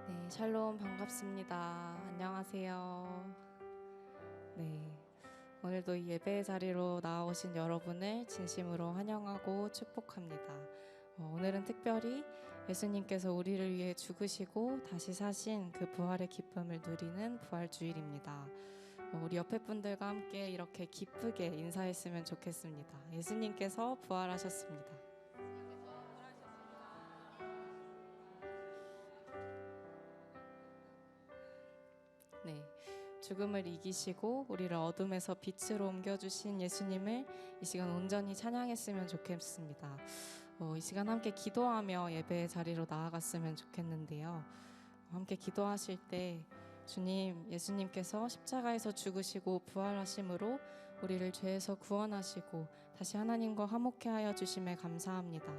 네, 샬롬 반갑습니다. 안녕하세요. 네, 오늘도 이 예배의 자리로 나오신 여러분을 진심으로 환영하고 축복합니다. 오늘은 특별히 예수님께서 우리를 위해 죽으시고 다시 사신 그 부활의 기쁨을 누리는 부활주일입니다. 우리 옆에 분들과 함께 이렇게 기쁘게 인사했으면 좋겠습니다. 예수님께서 부활하셨습니다. 네, 죽음을 이기시고 우리를 어둠에서 빛으로 옮겨주신 예수님을 이 시간 온전히 찬양했으면 좋겠습니다. 이 시간 함께 기도하며 예배의 자리로 나아갔으면 좋겠는데요. 함께 기도하실 때 주님, 예수님께서 십자가에서 죽으시고 부활하심으로 우리를 죄에서 구원하시고 다시 하나님과 화목케 하여 주심에 감사합니다.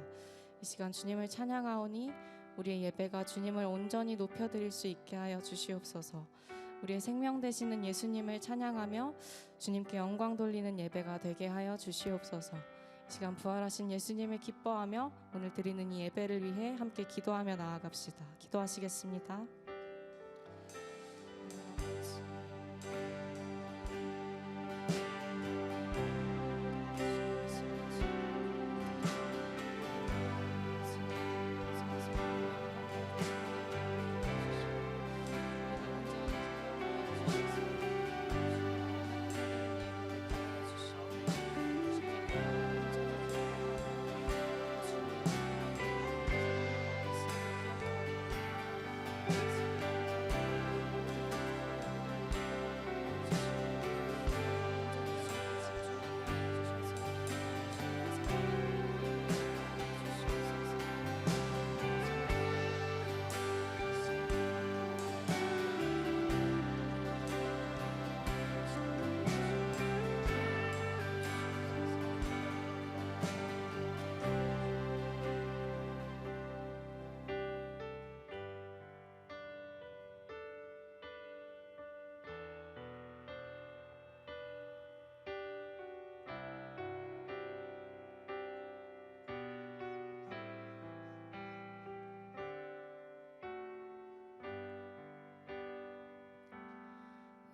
이 시간 주님을 찬양하오니 우리의 예배가 주님을 온전히 높여드릴 수 있게 하여 주시옵소서. 우리의 생명 되시는 예수님을 찬양하며 주님께 영광 돌리는 예배가 되게 하여 주시옵소서. 이 시간 부활하신 예수님을 기뻐하며 오늘 드리는 이 예배를 위해 함께 기도하며 나아갑시다. 기도하시겠습니다.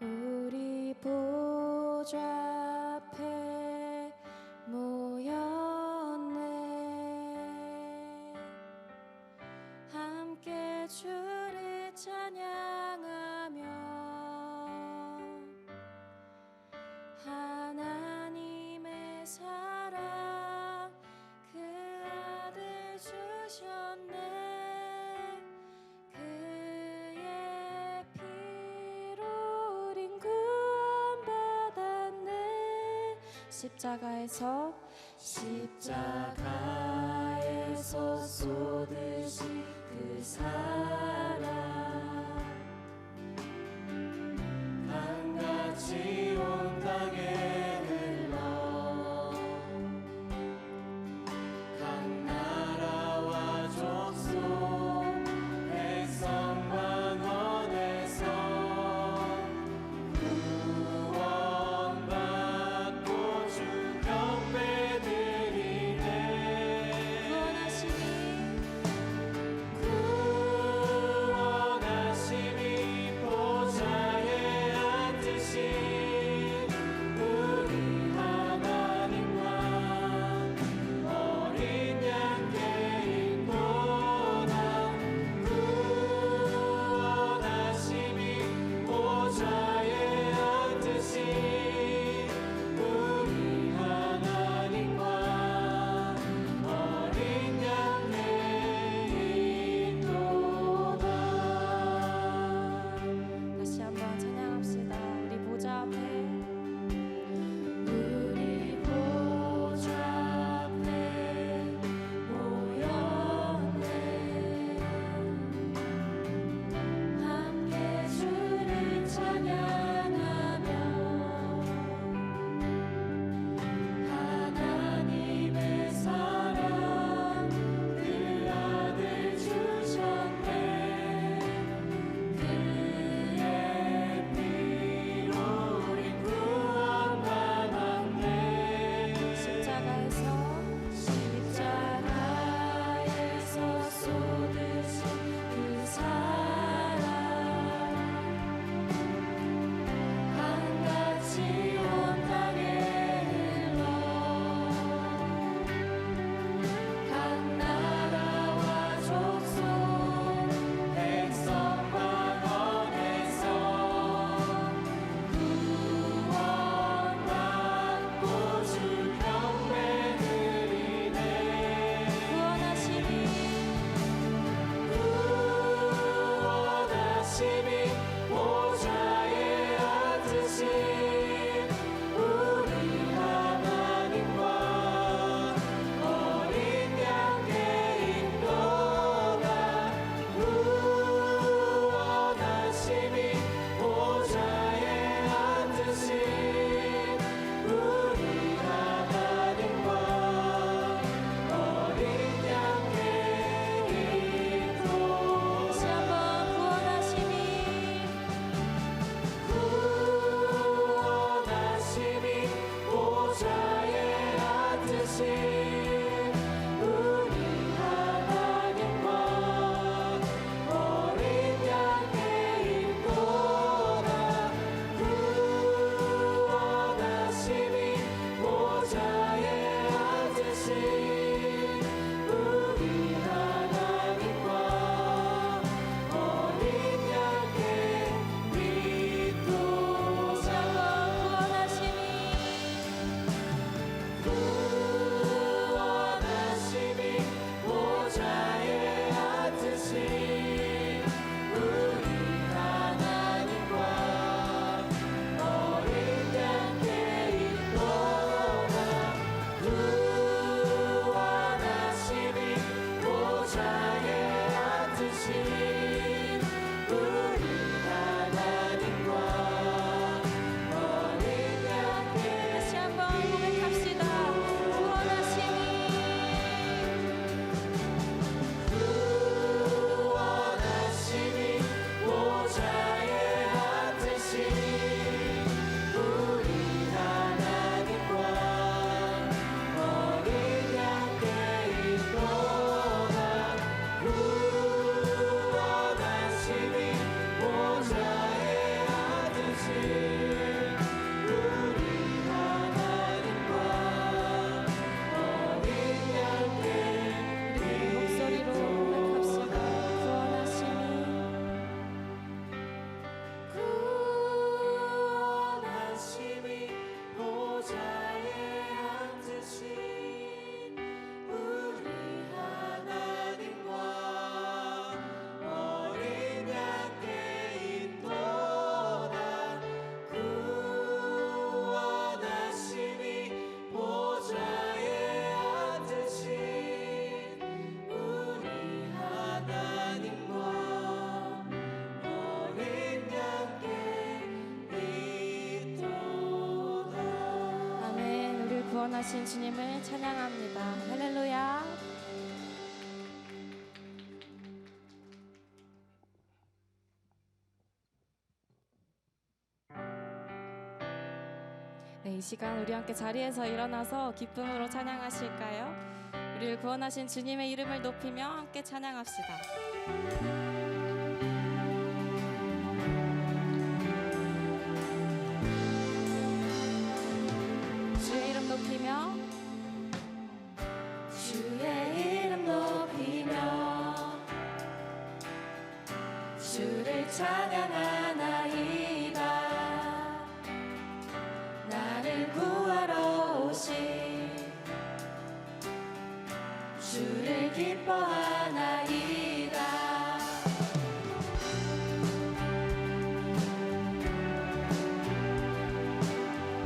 우리 보좌 앞에 모였네. 함께 주를 찬양하며 하나님의 사랑 그 아들 주셨네. 십자가에서 쏟으신 그 사랑 강같이 온 땅에 흘러 각 나라와 족속 백성 만원에서 구원하시니 보좌에 앉으신 보좌에 앉으신 우리 하나님과 어린 양의 인도다 구원하심이 보좌에 앉으신 우리 하나님과 어린 양의 인도다 구원하심이 보좌에 앉으신 우리 하나님과 어린 양의 인도다 구원하심이 보좌에 앉으신 우리 하나님과 어린 양의 다시 한번 고백합시다. 구원하심이 구원하심이 보좌에 앉으신 우리 하나님과 어린 양의 인도다 구원하심이 보좌에 앉으신 우리 하나님과 어린 양의 목소리로 고백합시다. 구원하심이 보좌에 앉으신 우리 하나님과 어린 양의 인도다 구원하심이 보좌에 앉으신 우리 하나님과 어린 양의 인도다 아멘. 우리 구원하신 주님을 찬양합니다. 할렐루야. 네, 이 시간 우리 함께 자리에서 일어나서 기쁨으로 찬양하실까요? 우리를 구원하신 주님의 이름을 높이며 함께 찬양합시다. 주의 이름 높이며 주의 이름 높이며 주를 찬양하나이다 나를 구하러 오신 주를 기뻐하나이다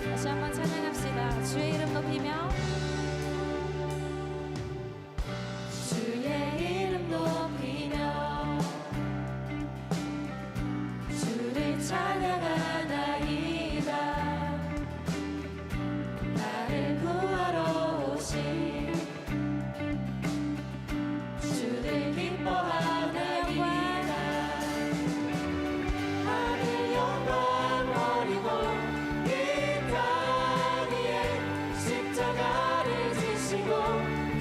다시 한번 찬양합시다. 주의 이름 높이며 주의 이름 높이며 주를 찬양하나이다 나를 구하러 오신 주를 기뻐하나이다 하늘 영광 버리고 이 땅 위에 십자가를 지시고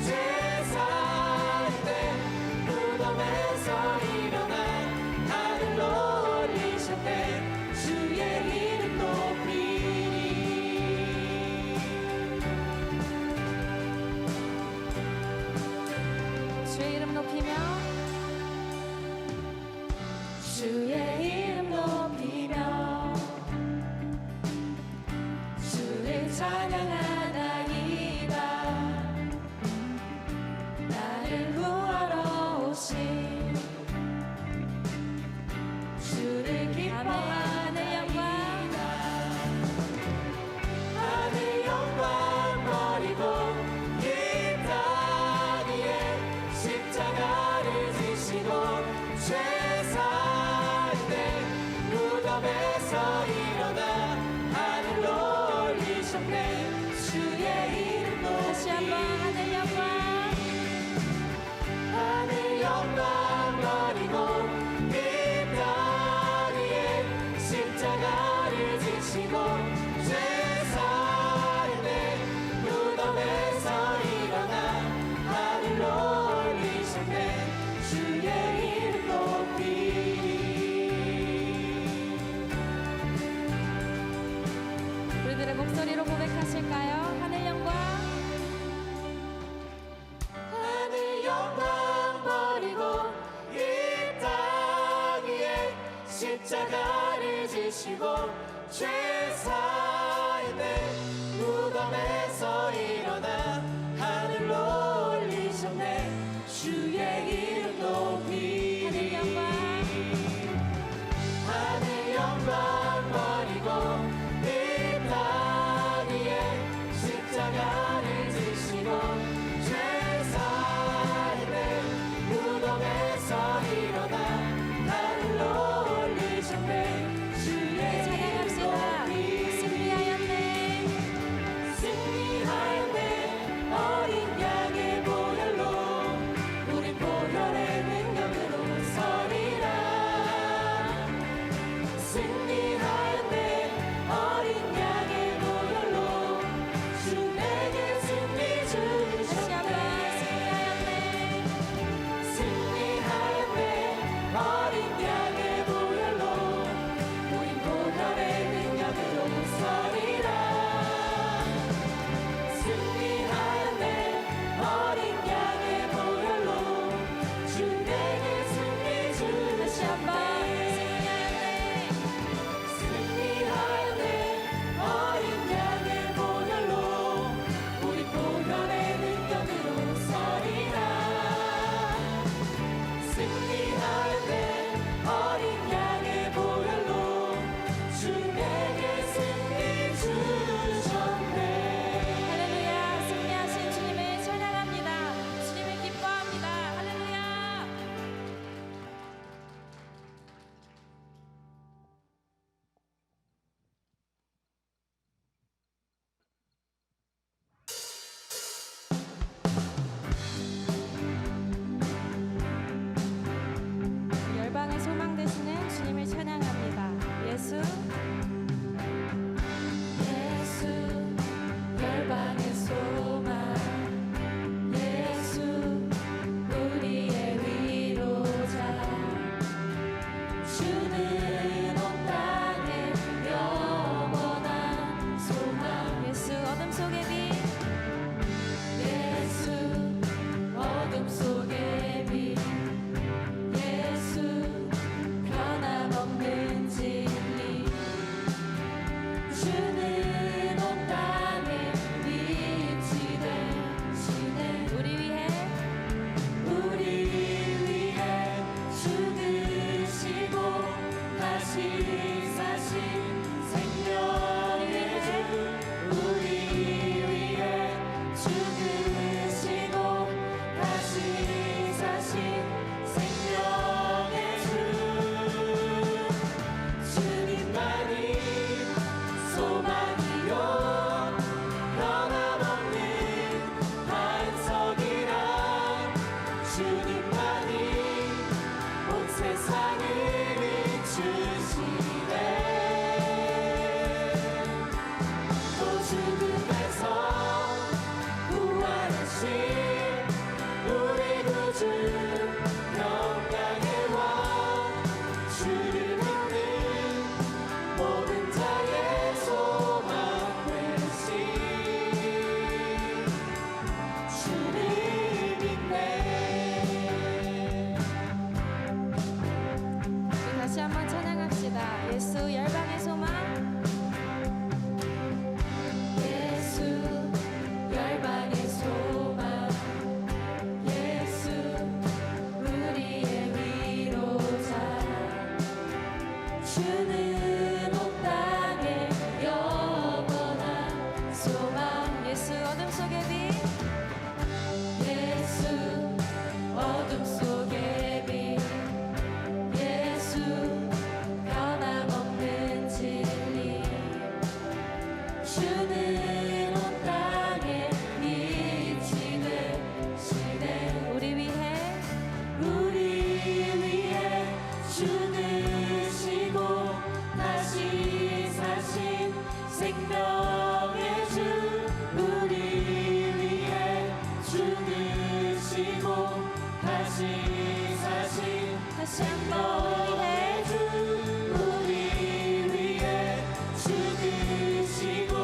죄사할 때 무덤에서 일어나 하늘로 올리셨네 주의 이름 높이니 주의 이름 높이며 주의 이름 높이며 주를 찬양하나이다 나를 구하러 오신 주를 기뻐하나이다 하늘 영광 버리고 이 땅 위에 십자가를 지시고 죄사할 때 무덤에서 일어나 하늘로 올리셨네 버리고 죄사인데 무덤에서 일어나 하늘로 올리셨네. 주의 이름 높이리. 하늘 영광 버리고 이 땅 위에 십자가를 지시고 죄사인데 무덤에서 일어나 하늘로 올리셨네. 주의 이름 높이리. 승리하였네. 어린 양의 보혈로 우리 보혈의 능력으로 서리라. 승리하였네. 어린 양의 보혈로 주 내게 승리 주셨네. 승리하였네. 어린 양의 보혈로 우리 보혈의 능력으로 서리라. 승리하였네. 어린 양의 보혈로 주 내게 승리 주셨네. 승리하였네. 어린 양의 보혈로 우리 보혈의 능력으로 서리라. 승리하였네. 어린 양의 보혈로 주 내게 승리 주셨네. 할렐루야. 승리하신 주님을 찬양합니다. 주님을 기뻐합니다. 할렐루야. 열방의 소망 되시는 주님을 찬양합니다. 예수 예수 열방의 소망. 예수 우리의 위로자. 주는 온 땅의 영원한 소망. 예수 어둠 속의 빛 예수 어둠 속의 빛. 예수 변함없는 진리. 주는 온 땅에 빛이 되시네. 우리 위해 우리 위해 죽으시고 다시 사신 생명의 주. 우리 위해 죽으시고 다시 사신 생명의 주. 주님만이 소망이요 변함없는 반석이라. 주님만이 온 세상을 비추시네. 또 죽음에서 부활하신 우리 구주 영광의 왕. 주를 믿는 모든 자의 소망 되신 주를 믿네. 우리 다시 한번 찬양합시다. 예수 열방의 소망. 예수 열방의 소망. 예수 우리의 위로자. 주는 온 땅의 영원한 소망. 예수 어둠 속의 빛 예수 어둠 속의 빛. 예수 변함없는 진리. 주는 온 땅에 빛이 되시네. 우리 위해 죽으시고 다시 사신 생명의 주. 우리 위해 죽으시고 다시 사신 생명의 주. 우리 위해 죽으시고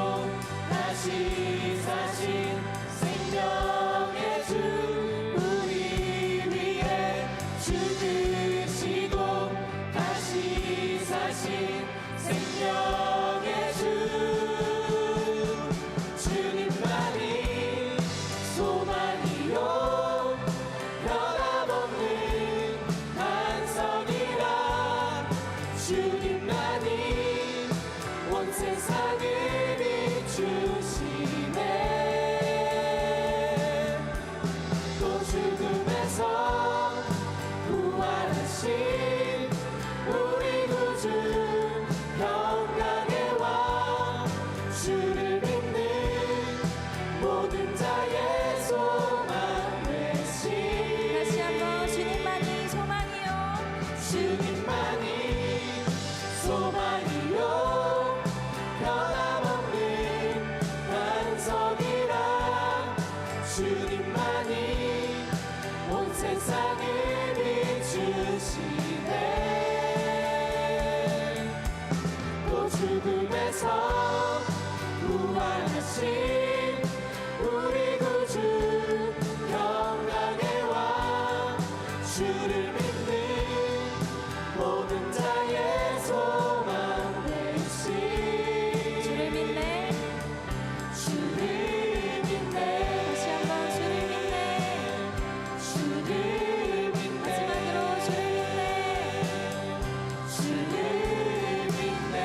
자의 소망 되신 다시 한번 주님만이 소망이요 주님만이 소망이요 변함없는 반석이라 주님만이 온 세상을 비추시네 또 죽음에서 부활하신 우리 구주 평강의 왕 주를 믿는 모든 자의 소망 되신 주를 믿네 주를 믿네 다시 한번 주를 믿네 주를 믿네 마지막으로 주를 믿네 주를 믿네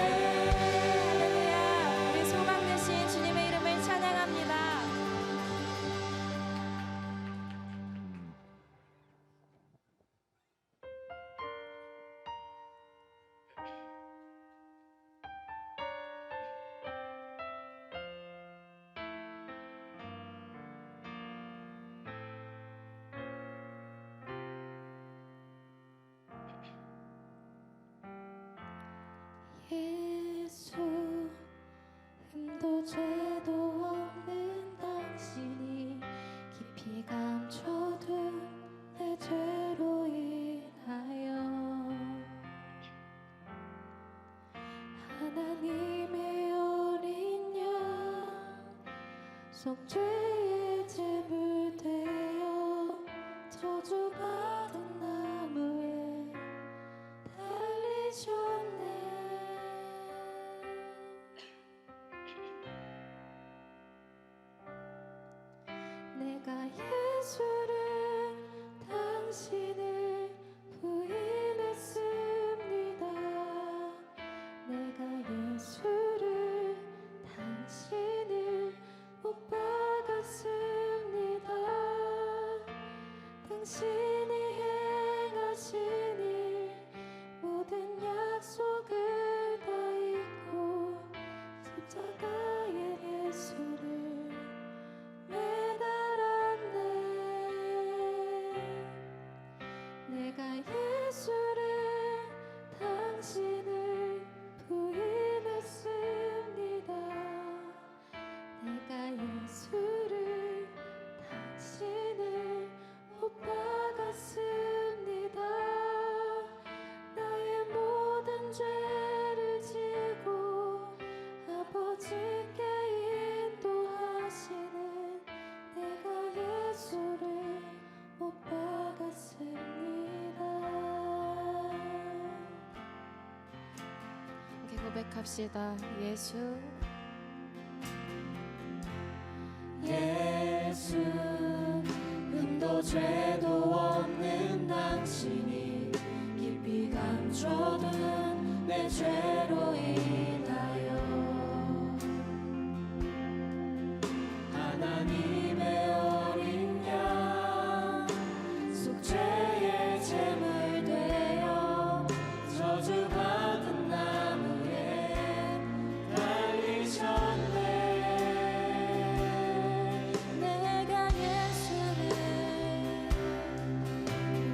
할렐루야 우리 소망 되신 주님의 이름을 찬양합니다 예수 힘도 죄도 없는 당신이 깊이 감춰둔 내 죄로 인하여 하나님의 어린 양 속죄의 제물 되어 저주받은 나무에 달리셨네 내가 예수를 당신을 부인했습니다 내가 예수를 당신을 못 박았습니다 당신이 행하신 일 모든 약속을 다 잊고 십자가의 예수를 매달았네 내가 예수를 당신을 부인했습니다 내가 예수를 당신을 못 박았습니다 나의 모든 죄를 지고 아버지께 인도하시는 내가 예수를 못 박았습니다 함께 고백합시다 예수 예수 흠도 죄도 없는 당신이 깊이 감춰둔 내 죄로 인하여 하나님의 어린 양 속죄의 제물 되어 저주받은 나무에 달리셨네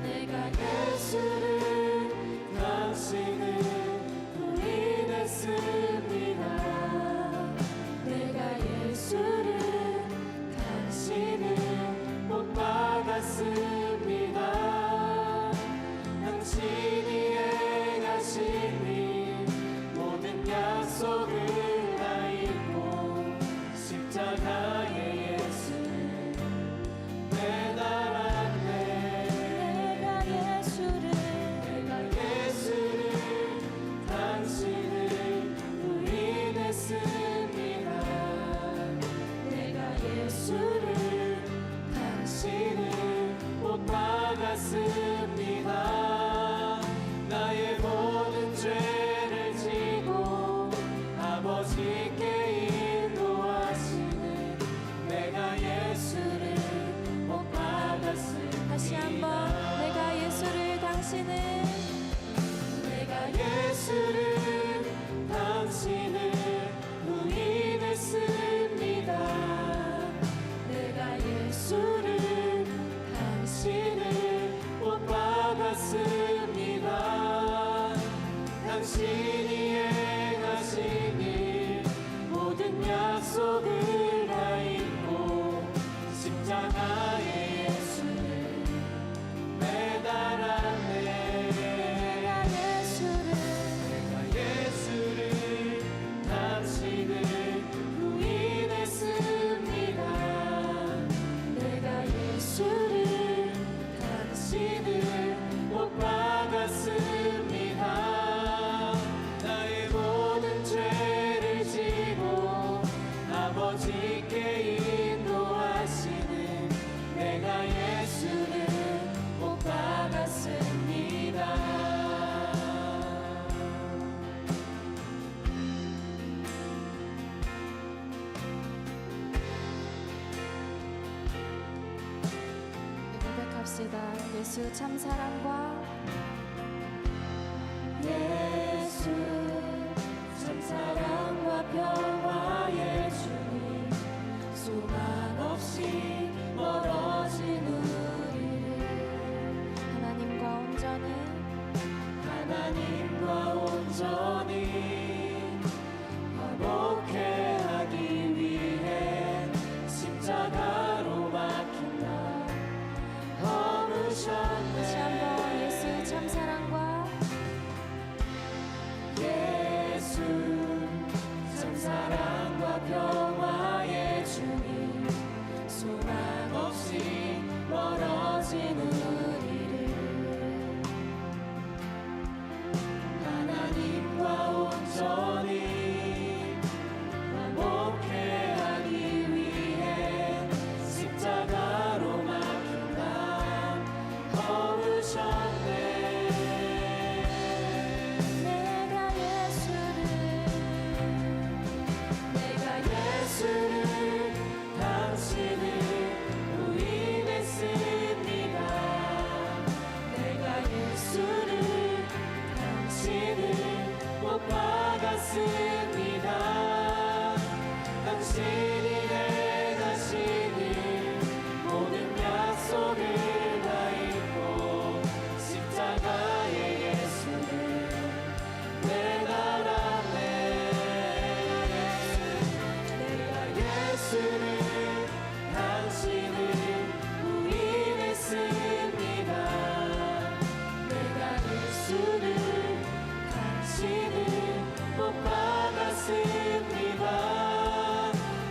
내가 예수를 당신을 부인했습니다 내가 예수를 당신을 못 박았습니다 당신이 행하신 일 모든 약속을 다 잊고 십자가의 예수를 매달았네 내가 예수를 당신을 부인했습니다 내가 예수를 당신을 못 박았습니다 나의 모든 죄를 지고 아버지께 인도하시는 찬양합시다. 예수 참 사랑과 예수 참 사랑과 평화의 주님 소망 없이 멀어진 우리를 하나님과 온전히 화목해 하기 위해 십자가로 막힌 날 허무셨네. 다시 한번 예수 참 사랑과 예수 참 사랑과 평화의 주님 소망 없이 멀어진 우리를 하나님과 온전히 화목해 하기 위해 십자가로 막힌 날 허무셨네. 예수를 당신을 부인했습니다. 내가 예수를 당신을 못 박았습니다. 당신이 행하시는 모든 약속을 다 잊고 십자가의 예수를 내가 예수를 당신을 부인했습니다. 내가 예수를 당신을 못 박았습니다.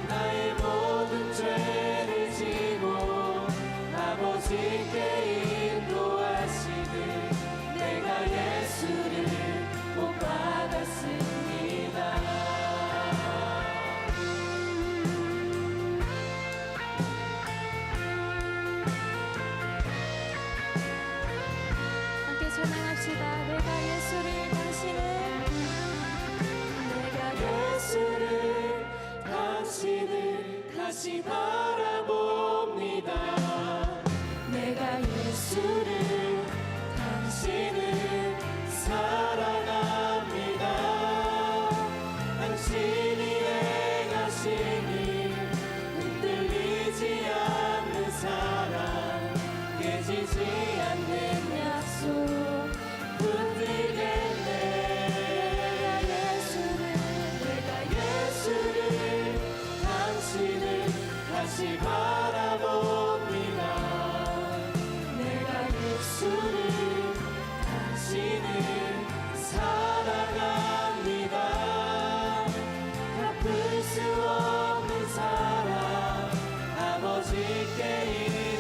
나의 모든 죄를 지고 아버지께 인도하시듯 내가 예수를 못 박았습니다. 찬양합시다. 내가 예수를 다시 바라봅니다. 내가 예수를 당신을 사랑합니다. 당신이 행하시니 흔들리지 않는 사랑 깨지지 않는 약속 붙들겠네. 당신을 다시 바라봅니다. 내가 예수를 당신을 사랑합니다. 갚을 수 없는 사랑 아버지께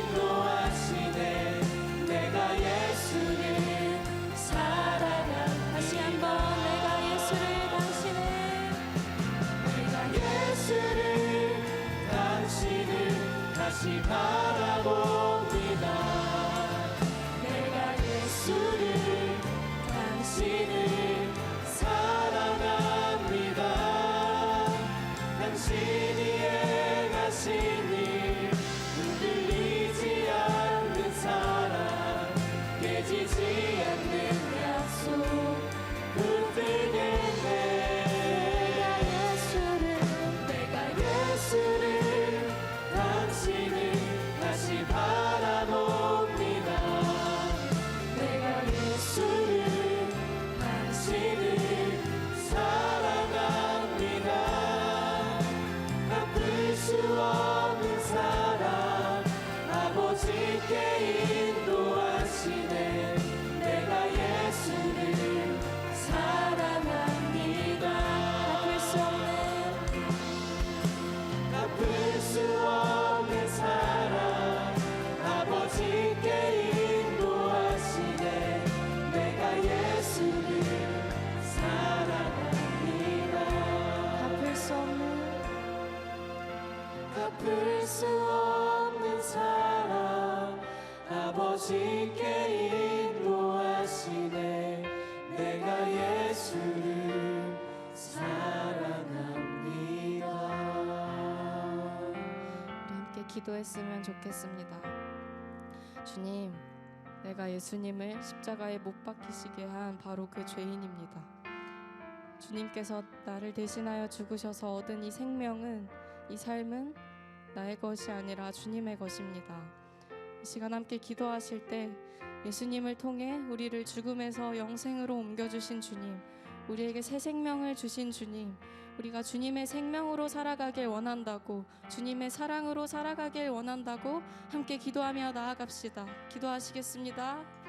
인도하시네. 내가 예수를 사랑합니다. 다시 한번 내가 예수를 다시 바라봅니다. 내가 예수를 당신을 사랑합니다. 당신이 행하신 일 흔들리지 않는 사랑 깨지지 않는 약속 붙들겠네. 당신을 다시 바라봅니다. 내가 예수를 당신을 사랑합니다. 갚을 수 없는 사랑 아버지께 인도하시네. 내가 예수를 사랑합니다. 갚을 수 없는 사랑 아버지께 인도하시네. 내가 예수를 사랑합니다. 갚을 수 없는 사랑 아버지께 인도하시네. 내가 예수를 사랑합니다. 함께 기도했으면 좋겠습니다. 주님, 내가 예수님을 십자가에 못 박히시게 한 바로 그 죄인입니다. 주님께서 나를 대신하여 죽으셔서 얻은 이 생명은, 이 삶은 나의 것이 아니라 주님의 것입니다. 이 시간 함께 기도하실 때 예수님을 통해 우리를 죽음에서 영생으로 옮겨주신 주님, 우리에게 새 생명을 주신 주님, 우리가 주님의 생명으로 살아가길 원한다고, 주님의 사랑으로 살아가길 원한다고 함께 기도하며 나아갑시다. 기도하시겠습니다.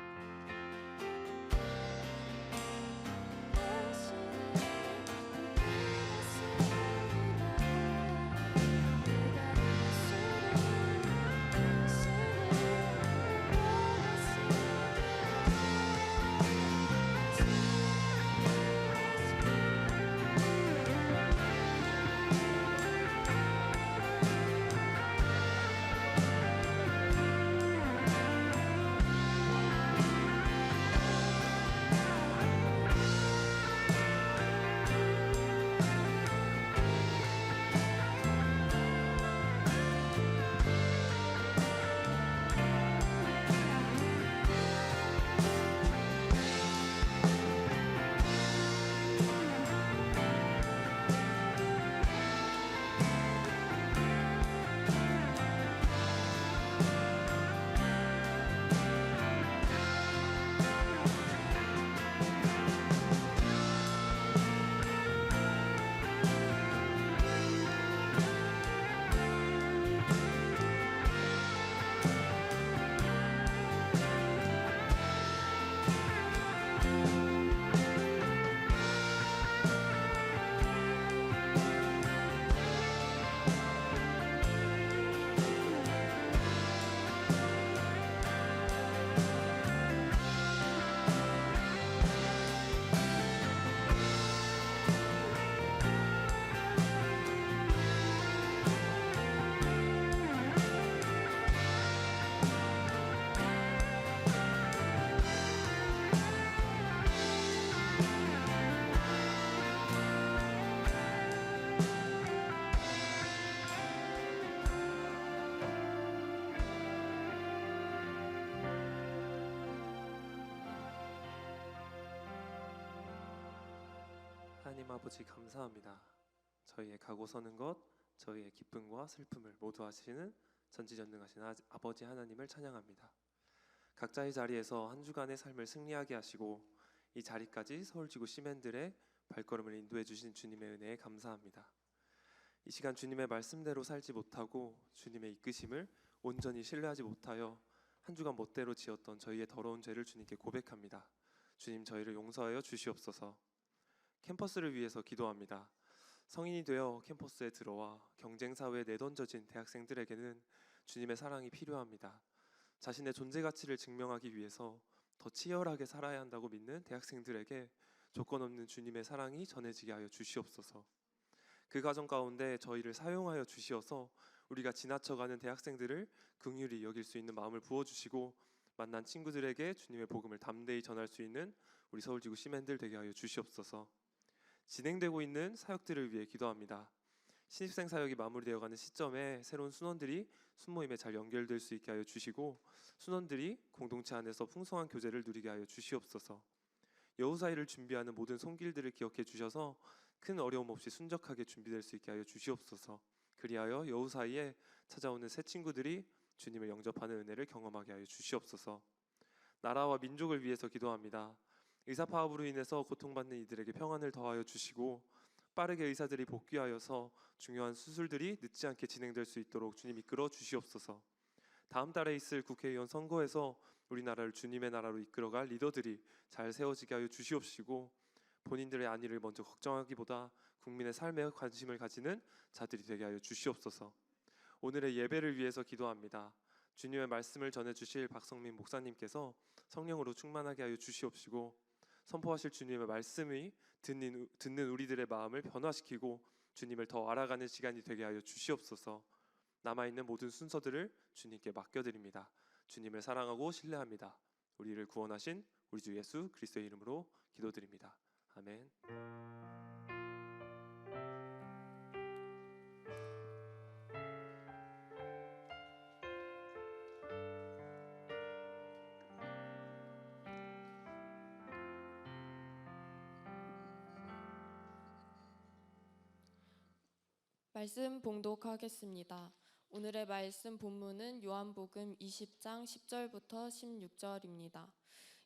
하나님 아버지 감사합니다. 저희의 가고 서는 것, 저희의 기쁨과 슬픔을 모두 아시는 전지전능하신 아버지 하나님을 찬양합니다. 각자의 자리에서 한 주간의 삶을 승리하게 하시고 이 자리까지 서울지구 시민들의 발걸음을 인도해 주신 주님의 은혜에 감사합니다. 이 시간 주님의 말씀대로 살지 못하고 주님의 이끄심을 온전히 신뢰하지 못하여 한 주간 멋대로 지었던 저희의 더러운 죄를 주님께 고백합니다. 주님, 저희를 용서하여 주시옵소서. 캠퍼스를 위해서 기도합니다. 성인이 되어 캠퍼스에 들어와 경쟁사회에 내던져진 대학생들에게는 주님의 사랑이 필요합니다. 자신의 존재 가치를 증명하기 위해서 더 치열하게 살아야 한다고 믿는 대학생들에게 조건 없는 주님의 사랑이 전해지게 하여 주시옵소서. 그 과정 가운데 저희를 사용하여 주시어서 우리가 지나쳐가는 대학생들을 긍휼히 여길 수 있는 마음을 부어주시고 만난 친구들에게 주님의 복음을 담대히 전할 수 있는 우리 서울지구 시민들 되게 하여 주시옵소서. 진행되고 있는 사역들을 위해 기도합니다. 신입생 사역이 마무리되어가는 시점에 새로운 순원들이 순모임에 잘 연결될 수 있게 하여 주시고 순원들이 공동체 안에서 풍성한 교제를 누리게 하여 주시옵소서. 여우사이를 준비하는 모든 손길들을 기억해 주셔서 큰 어려움 없이 순적하게 준비될 수 있게 하여 주시옵소서. 그리하여 여우사이에 찾아오는 새 친구들이 주님을 영접하는 은혜를 경험하게 하여 주시옵소서. 나라와 민족을 위해서 기도합니다. 의사파업으로 인해서 고통받는 이들에게 평안을 더하여 주시고 빠르게 의사들이 복귀하여서 중요한 수술들이 늦지 않게 진행될 수 있도록 주님 이끌어 주시옵소서. 다음 달에 있을 국회의원 선거에서 우리나라를 주님의 나라로 이끌어갈 리더들이 잘 세워지게 하여 주시옵시고 본인들의 안위를 먼저 걱정하기보다 국민의 삶에 관심을 가지는 자들이 되게 하여 주시옵소서. 오늘의 예배를 위해서 기도합니다. 주님의 말씀을 전해주실 박성민 목사님께서 성령으로 충만하게 하여 주시옵시고 선포하실 주님의 말씀이 듣는 우리들의 마음을 변화시키고 주님을 더 알아가는 시간이 되게 하여 주시옵소서. 남아있는 모든 순서들을 주님께 맡겨드립니다. 주님을 사랑하고 신뢰합니다. 우리를 구원하신 우리 주 예수 그리스도의 이름으로 기도드립니다. 아멘. 말씀 봉독하겠습니다. 오늘의 말씀 본문은 요한복음 20장 10절부터 16절입니다.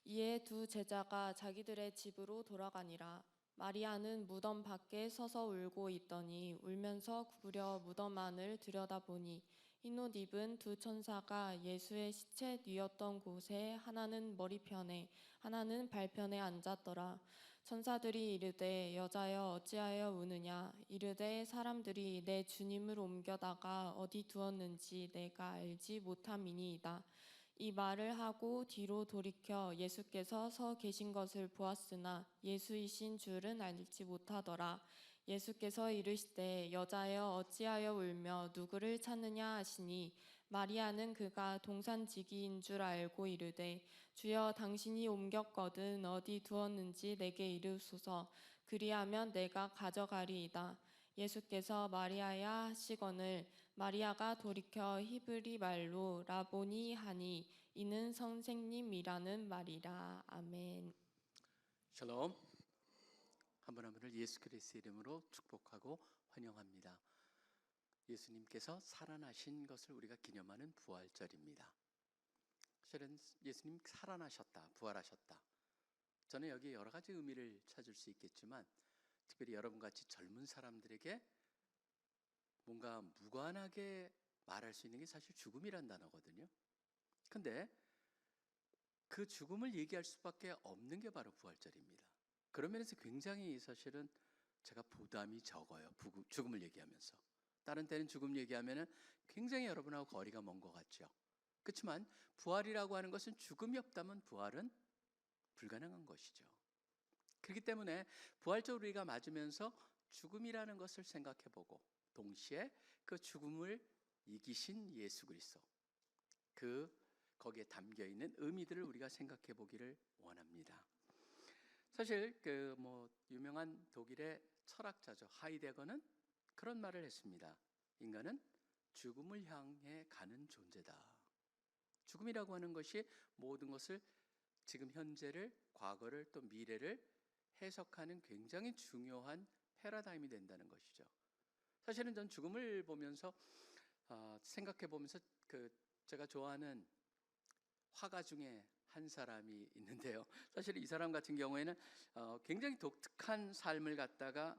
이에 두 제자가 자기들의 집으로 돌아가니라. 마리아는 무덤 밖에 서서 울고 있더니 울면서 구부려 무덤 안을 들여다보니 흰 옷 입은 두 천사가 예수의 시체 뉘었던 곳에 하나는 머리편에 하나는 발편에 앉았더라. 천사들이 이르되 여자여 어찌하여 우느냐. 이르되 사람들이 내 주님을 옮겨다가 어디 두었는지 내가 알지 못함이니이다. 이 말을 하고 뒤로 돌이켜 예수께서 서 계신 것을 보았으나 예수이신 줄은 알지 못하더라. 예수께서 이르시되 여자여 어찌하여 울며 누구를 찾느냐 하시니 마리아는 그가 동산지기인 줄 알고 이르되 주여 당신이 옮겼거든 어디 두었는지 내게 이르소서. 그리하면 내가 가져가리이다. 예수께서 마리아야 하시거늘 마리아가 돌이켜 히브리 말로 라보니 하니 이는 선생님이라는 말이라. 아멘. 샬롬. 한 분 한 분을 예수 그리스도의 이름으로 축복하고 환영합니다. 예수님께서 살아나신 것을 우리가 기념하는 부활절입니다. 실은 예수님 살아나셨다, 부활하셨다. 저는 여기에 여러 가지 의미를 찾을 수 있겠지만 특별히 여러분같이 젊은 사람들에게 뭔가 무관하게 말할 수 있는 게 사실 죽음이란 단어거든요. 근데 그 죽음을 얘기할 수밖에 없는 게 바로 부활절입니다. 그런 면에서 굉장히 사실은 제가 부담이 적어요. 죽음을 얘기하면서. 다른 때는 죽음 얘기하면 굉장히 여러분하고 거리가 먼 것 같죠. 그렇지만 부활이라고 하는 것은 죽음이 없다면 부활은 불가능한 것이죠. 그렇기 때문에 부활절 우리가 맞으면서 죽음이라는 것을 생각해보고 동시에 그 죽음을 이기신 예수 그리스도 거기에 담겨있는 의미들을 우리가 생각해보기를 원합니다. 사실 유명한 독일의 철학자죠. 하이데거는 그런 말을 했습니다. 인간은 죽음을 향해 가는 존재다. 죽음이라고 하는 것이 모든 것을 지금 현재를 과거를 또 미래를 해석하는 굉장히 중요한 패러다임이 된다는 것이죠. 사실은 전 죽음을 보면서 생각해 보면서 제가 좋아하는 화가 중에 한 사람이 있는데요. 사실 이 사람 같은 경우에는 굉장히 독특한 삶을 갖다가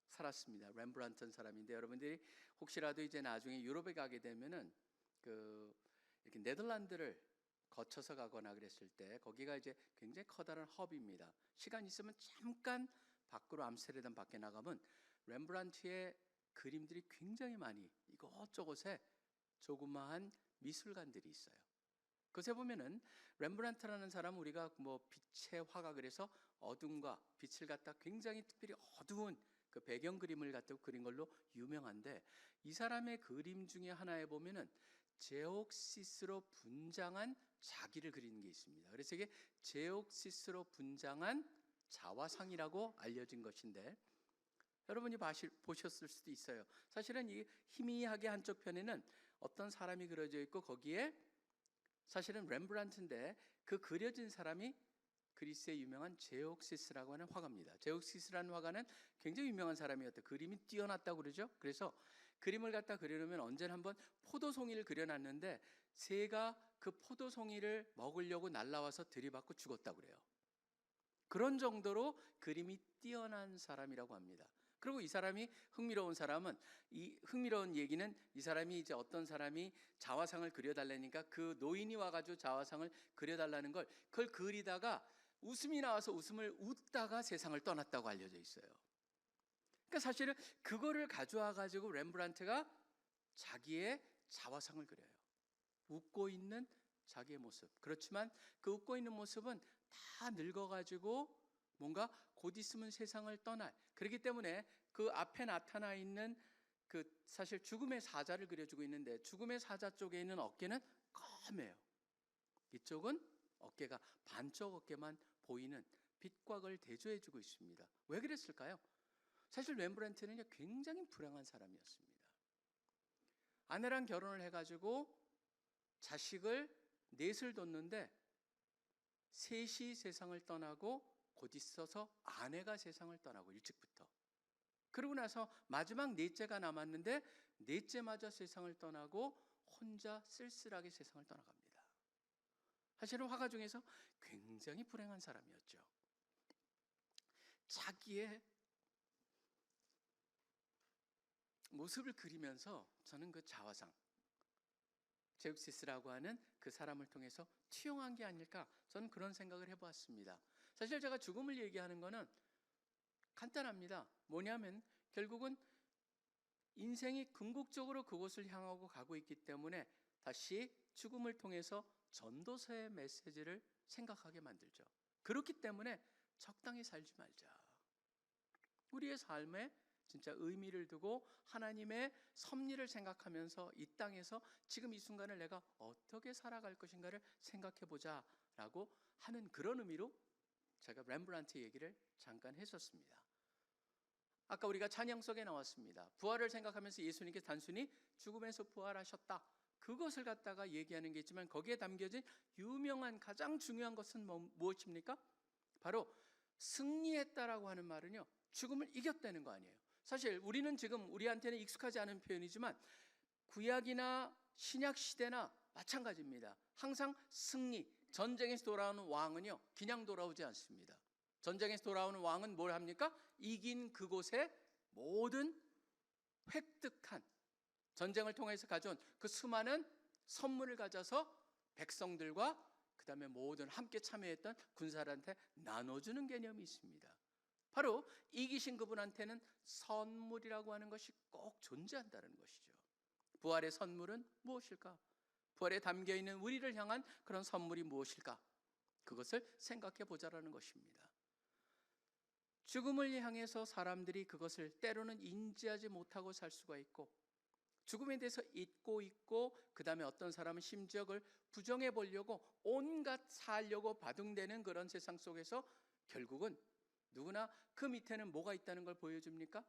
살았습니다. 렘브란트라는 사람인데 여러분들이 혹시라도 이제 나중에 유럽에 가게 되면은 이렇게 네덜란드를 거쳐서 가거나 그랬을 때 거기가 이제 굉장히 커다란 허브입니다. 시간 있으면 잠깐 밖으로 암스테르담 밖에 나가면 렘브란트의 그림들이 굉장히 많이 이곳저곳에 조그마한 미술관들이 있어요. 그곳에 보면은 렘브란트라는 사람은 우리가 빛의 화가 그래서 어둠과 빛을 갖다 굉장히 특별히 어두운 그 배경 그림을 갖다 그린 걸로 유명한데 이 사람의 그림 중에 하나에 보면은 제옥시스로 분장한 자기를 그리는 게 있습니다. 그래서 이게 제옥시스로 분장한 자화상이라고 알려진 것인데 여러분이 보셨을 수도 있어요. 사실은 이 희미하게 한쪽 편에는 어떤 사람이 그려져 있고 거기에 사실은 렘브란트인데 그 그려진 사람이 그리스의 유명한 제옥시스라고 하는 화가입니다. 제옥시스라는 화가는 굉장히 유명한 사람이었대요. 그림이 뛰어났다고 그러죠. 그래서 그림을 갖다 그려놓으면 언제나 한번 포도송이를 그려놨는데 새가 그 포도송이를 먹으려고 날라와서 들이받고 죽었다고 그래요. 그런 정도로 그림이 뛰어난 사람이라고 합니다. 그리고 이 사람이 흥미로운 얘기는 이 사람이 이제 어떤 사람이 자화상을 그려달라니까 그 노인이 와가지고 자화상을 그려달라는 그걸 그리다가 웃음이 나와서 웃음을 웃다가 세상을 떠났다고 알려져 있어요. 그러니까 사실은 그거를 가져와 가지고 렘브란트가 자기의 자화상을 그려요. 웃고 있는 자기의 모습. 그렇지만 그 웃고 있는 모습은 다 늙어가지고 뭔가 곧 있으면 세상을 떠날. 그렇기 때문에 그 앞에 나타나 있는 사실 죽음의 사자를 그려주고 있는데 죽음의 사자 쪽에 있는 어깨는 검해요. 이쪽은 어깨가 반쪽 어깨만 보이는 빛과 그걸 대조해주고 있습니다. 왜 그랬을까요? 사실 렘브란트는 굉장히 불행한 사람이었습니다. 아내랑 결혼을 해가지고 자식을 넷을 뒀는데 셋이 세상을 떠나고 곧 있어서 아내가 세상을 떠나고 일찍부터 그러고 나서 마지막 넷째가 남았는데 넷째마저 세상을 떠나고 혼자 쓸쓸하게 세상을 떠나갑니다. 사실은 화가 중에서 굉장히 불행한 사람이었죠. 자기의 모습을 그리면서 저는 그 자화상 제욱시스라고 하는 그 사람을 통해서 투영한 게 아닐까, 저는 그런 생각을 해보았습니다. 사실 제가 죽음을 얘기하는 거는 간단합니다. 뭐냐면 결국은 인생이 궁극적으로 그곳을 향하고 가고 있기 때문에 다시 죽음을 통해서 전도서의 메시지를 생각하게 만들죠. 그렇기 때문에 적당히 살지 말자. 우리의 삶에 진짜 의미를 두고 하나님의 섭리를 생각하면서 이 땅에서 지금 이 순간을 내가 어떻게 살아갈 것인가를 생각해보자 라고 하는 그런 의미로 제가 렘브란트 얘기를 잠깐 했었습니다. 아까 우리가 찬양 속에 나왔습니다. 부활을 생각하면서 예수님께서 단순히 죽음에서 부활하셨다, 그것을 갖다가 얘기하는 게 있지만 거기에 담겨진 유명한 가장 중요한 것은 무엇입니까? 바로 승리했다라고 하는 말은요, 죽음을 이겼다는 거 아니에요. 사실 우리는 지금 우리한테는 익숙하지 않은 표현이지만 구약이나 신약 시대나 마찬가지입니다. 항상 승리, 전쟁에서 돌아오는 왕은요 그냥 돌아오지 않습니다. 전쟁에서 돌아오는 왕은 뭘 합니까? 이긴 그곳에 모든 획득한, 전쟁을 통해서 가져온 그 수많은 선물을 가져서 백성들과 그 다음에 모든 함께 참여했던 군사들한테 나눠주는 개념이 있습니다. 바로 이기신 그분한테는 선물이라고 하는 것이 꼭 존재한다는 것이죠. 부활의 선물은 무엇일까? 부활에 담겨있는 우리를 향한 그런 선물이 무엇일까? 그것을 생각해 보자라는 것입니다. 죽음을 향해서 사람들이 그것을 때로는 인지하지 못하고 살 수가 있고, 죽음에 대해서 잊고 있고, 그 다음에 어떤 사람은 심지어 그걸 부정해 보려고 온갖 살려고 바둥대는 그런 세상 속에서 결국은 누구나 그 밑에는 뭐가 있다는 걸 보여줍니까?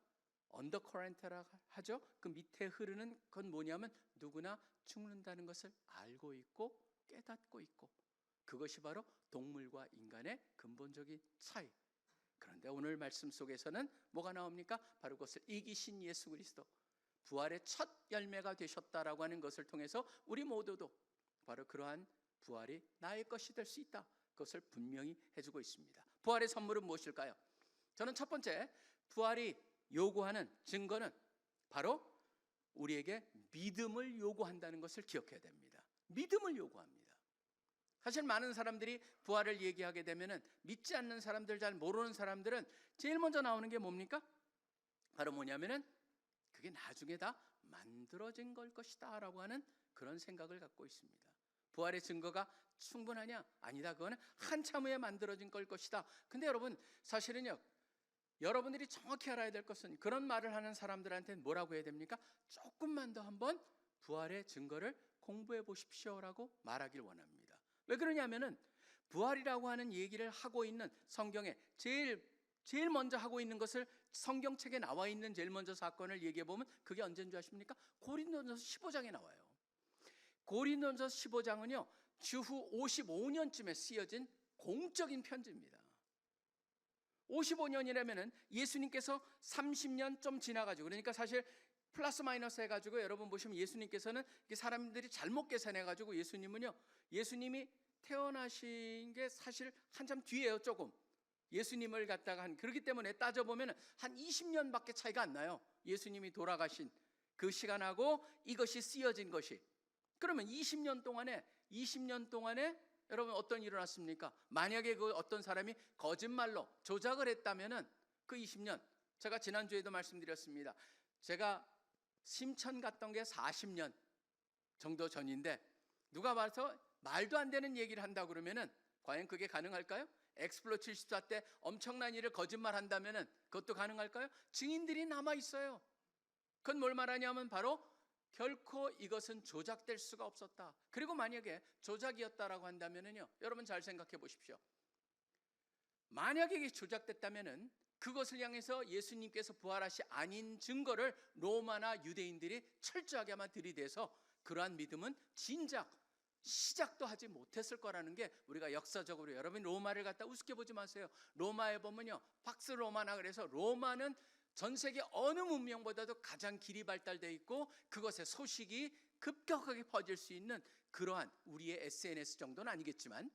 언더커런트라고 하죠. 그 밑에 흐르는 건 뭐냐면 누구나 죽는다는 것을 알고 있고 깨닫고 있고, 그것이 바로 동물과 인간의 근본적인 차이. 그런데 오늘 말씀 속에서는 뭐가 나옵니까? 바로 그것을 이기신 예수 그리스도, 부활의 첫 열매가 되셨다라고 하는 것을 통해서 우리 모두도 바로 그러한 부활이 나의 것이 될 수 있다, 그것을 분명히 해주고 있습니다. 부활의 선물은 무엇일까요? 저는 첫 번째, 부활이 요구하는 증거는 바로 우리에게 믿음을 요구한다는 것을 기억해야 됩니다. 믿음을 요구합니다. 사실 많은 사람들이 부활을 얘기하게 되면은 믿지 않는 사람들, 잘 모르는 사람들은 제일 먼저 나오는 게 뭡니까? 바로 뭐냐면은 그게 나중에 다 만들어진 걸 것이다 라고 하는 그런 생각을 갖고 있습니다. 부활의 증거가 충분하냐? 아니다. 그거는 한참 후에 만들어진 걸 것이다. 근데 여러분, 사실은요, 여러분들이 정확히 알아야 될 것은, 그런 말을 하는 사람들한테는 뭐라고 해야 됩니까? 조금만 더 한번 부활의 증거를 공부해 보십시오라고 말하길 원합니다. 왜 그러냐면은 부활이라고 하는 얘기를 하고 있는 성경에 제일 먼저 하고 있는 것을, 성경책에 나와 있는 제일 먼저 사건을 얘기해 보면 그게 언제인 줄 아십니까? 고린도전서 15장에 나와요. 고린도전서 15장은요 주후 55년쯤에 쓰여진 공적인 편지입니다. 55년이라면은 예수님께서 30년 좀 지나가지고, 그러니까 사실 플러스 마이너스 해가지고 여러분 보시면 예수님께서는 사람들이 잘못 계산해가지고 예수님이 태어나신 게 사실 한참 뒤에요. 조금 예수님을 갖다가 그렇기 때문에 따져보면 한 20년밖에 차이가 안 나요. 예수님이 돌아가신 그 시간하고 이것이 쓰여진 것이. 그러면 20년 동안에 여러분 어떤 일이 일어났습니까? 만약에 그 어떤 사람이 거짓말로 조작을 했다면은 그 20년, 제가 지난주에도 말씀드렸습니다. 제가 심천 갔던 게 40년 정도 전인데 누가 봐서 말도 안 되는 얘기를 한다 그러면은 과연 그게 가능할까요? 엑스플로 74 때 엄청난 일을 거짓말한다면은 그것도 가능할까요? 증인들이 남아 있어요. 그건 뭘 말하냐면 바로 결코 이것은 조작될 수가 없었다. 그리고 만약에 조작이었다라고 한다면은요, 여러분 잘 생각해 보십시오. 만약에 이게 조작됐다면은 그것을 향해서 예수님께서 부활하시 아닌 증거를 로마나 유대인들이 철저하게 아마 들이대서 그러한 믿음은 진작 시작도 하지 못했을 거라는 게 우리가 역사적으로, 여러분 로마를 갖다 우습게 보지 마세요. 로마에 보면요 팍스 로마나 그래서 로마는 전 세계 어느 문명보다도 가장 길이 발달되어 있고 그것의 소식이 급격하게 퍼질 수 있는 그러한 우리의 SNS 정도는 아니겠지만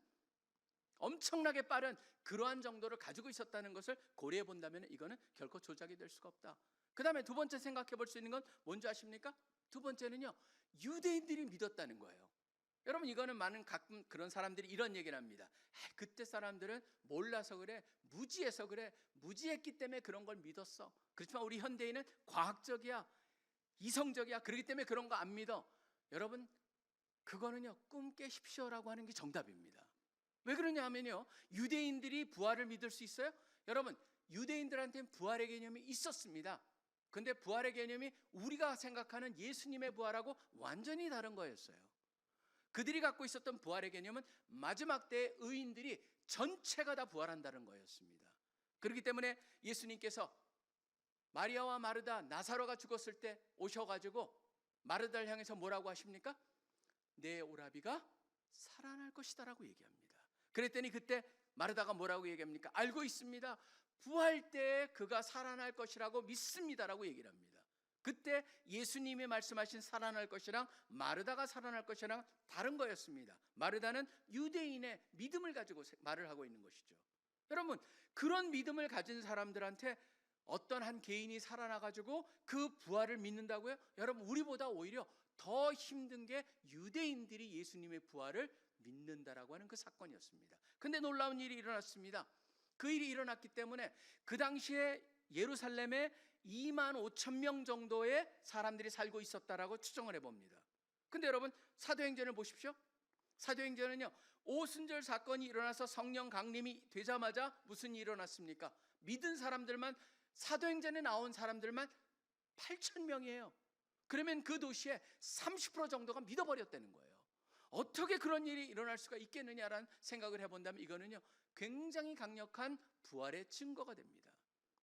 엄청나게 빠른 그러한 정도를 가지고 있었다는 것을 고려해 본다면 이거는 결코 조작이 될 수가 없다. 그 다음에 두 번째 생각해 볼 수 있는 건 뭔지 아십니까? 두 번째는요, 유대인들이 믿었다는 거예요. 여러분, 이거는 많은 가끔 그런 사람들이 이런 얘기를 합니다. 그때 사람들은 몰라서 그래, 무지해서 그래, 무지했기 때문에 그런 걸 믿었어. 그렇지만 우리 현대인은 과학적이야, 이성적이야, 그렇기 때문에 그런 거 안 믿어. 여러분, 그거는요, 꿈 깨십시오라고 하는 게 정답입니다. 왜 그러냐 하면요, 유대인들이 부활을 믿을 수 있어요? 여러분, 유대인들한테는 부활의 개념이 있었습니다. 근데 부활의 개념이 우리가 생각하는 예수님의 부활하고 완전히 다른 거였어요. 그들이 갖고 있었던 부활의 개념은 마지막 때의 의인들이 전체가 다 부활한다는 거였습니다. 그렇기 때문에 예수님께서 마리아와 마르다, 나사로가 죽었을 때 오셔가지고 마르다를 향해서 뭐라고 하십니까? 내 오라비가 살아날 것이다 라고 얘기합니다. 그랬더니 그때 마르다가 뭐라고 얘기합니까? 알고 있습니다. 부활 때에 그가 살아날 것이라고 믿습니다 라고 얘기를 합니다. 그때 예수님이 말씀하신 살아날 것이랑 마르다가 살아날 것이랑 다른 거였습니다. 마르다는 유대인의 믿음을 가지고 말을 하고 있는 것이죠. 여러분, 그런 믿음을 가진 사람들한테 어떤 한 개인이 살아나가지고 그 부활을 믿는다고요? 여러분, 우리보다 오히려 더 힘든 게 유대인들이 예수님의 부활을 믿는다라고 하는 그 사건이었습니다. 근데 놀라운 일이 일어났습니다. 그 일이 일어났기 때문에 그 당시에 예루살렘에 2만 5천 명 정도의 사람들이 살고 있었다라고 추정을 해봅니다. 근데 여러분, 사도행전을 보십시오. 사도행전은요, 오순절 사건이 일어나서 성령 강림이 되자마자 무슨 일이 일어났습니까? 믿은 사람들만, 사도행전에 나온 사람들만 8천 명이에요. 그러면 그 도시의 30% 정도가 믿어버렸다는 거예요. 어떻게 그런 일이 일어날 수가 있겠느냐라는 생각을 해본다면 이거는요, 굉장히 강력한 부활의 증거가 됩니다.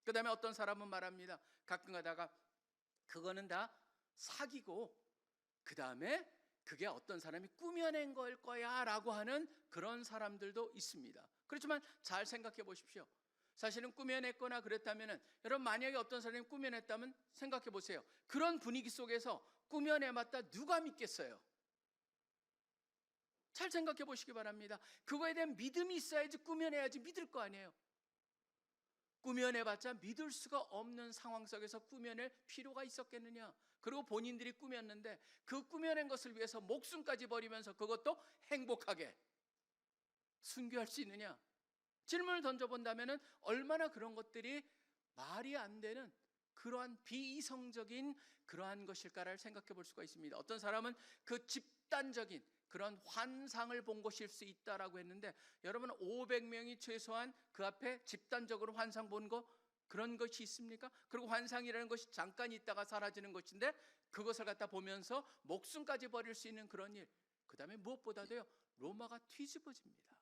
그 다음에 어떤 사람은 말합니다. 가끔 가다가 그거는 다 사기고 그 다음에 그게 어떤 사람이 꾸며낸 걸 거야 라고 하는 그런 사람들도 있습니다. 그렇지만 잘 생각해 보십시오. 사실은 꾸며냈거나 그랬다면, 여러분, 만약에 어떤 사람이 꾸며냈다면 생각해 보세요. 그런 분위기 속에서 꾸며내봤다 누가 믿겠어요? 잘 생각해 보시기 바랍니다. 그거에 대한 믿음이 있어야지 꾸며내야지 믿을 거 아니에요. 꾸며내봤자 믿을 수가 없는 상황 속에서 꾸며낼 필요가 있었겠느냐. 그리고 본인들이 꾸몄는데 그 꾸며낸 것을 위해서 목숨까지 버리면서 그것도 행복하게 순교할 수 있느냐. 질문을 던져본다면 얼마나 그런 것들이 말이 안 되는 그러한 비이성적인 그러한 것일까를 생각해 볼 수가 있습니다. 어떤 사람은 그 집단적인 그런 환상을 본 것일 수 있다라고 했는데, 여러분, 500명이 최소한 그 앞에 집단적으로 환상 본 거, 그런 것이 있습니까? 그리고 환상이라는 것이 잠깐 있다가 사라지는 것인데 그것을 갖다 보면서 목숨까지 버릴 수 있는 그런 일, 그 다음에 무엇보다도요, 로마가 뒤집어집니다.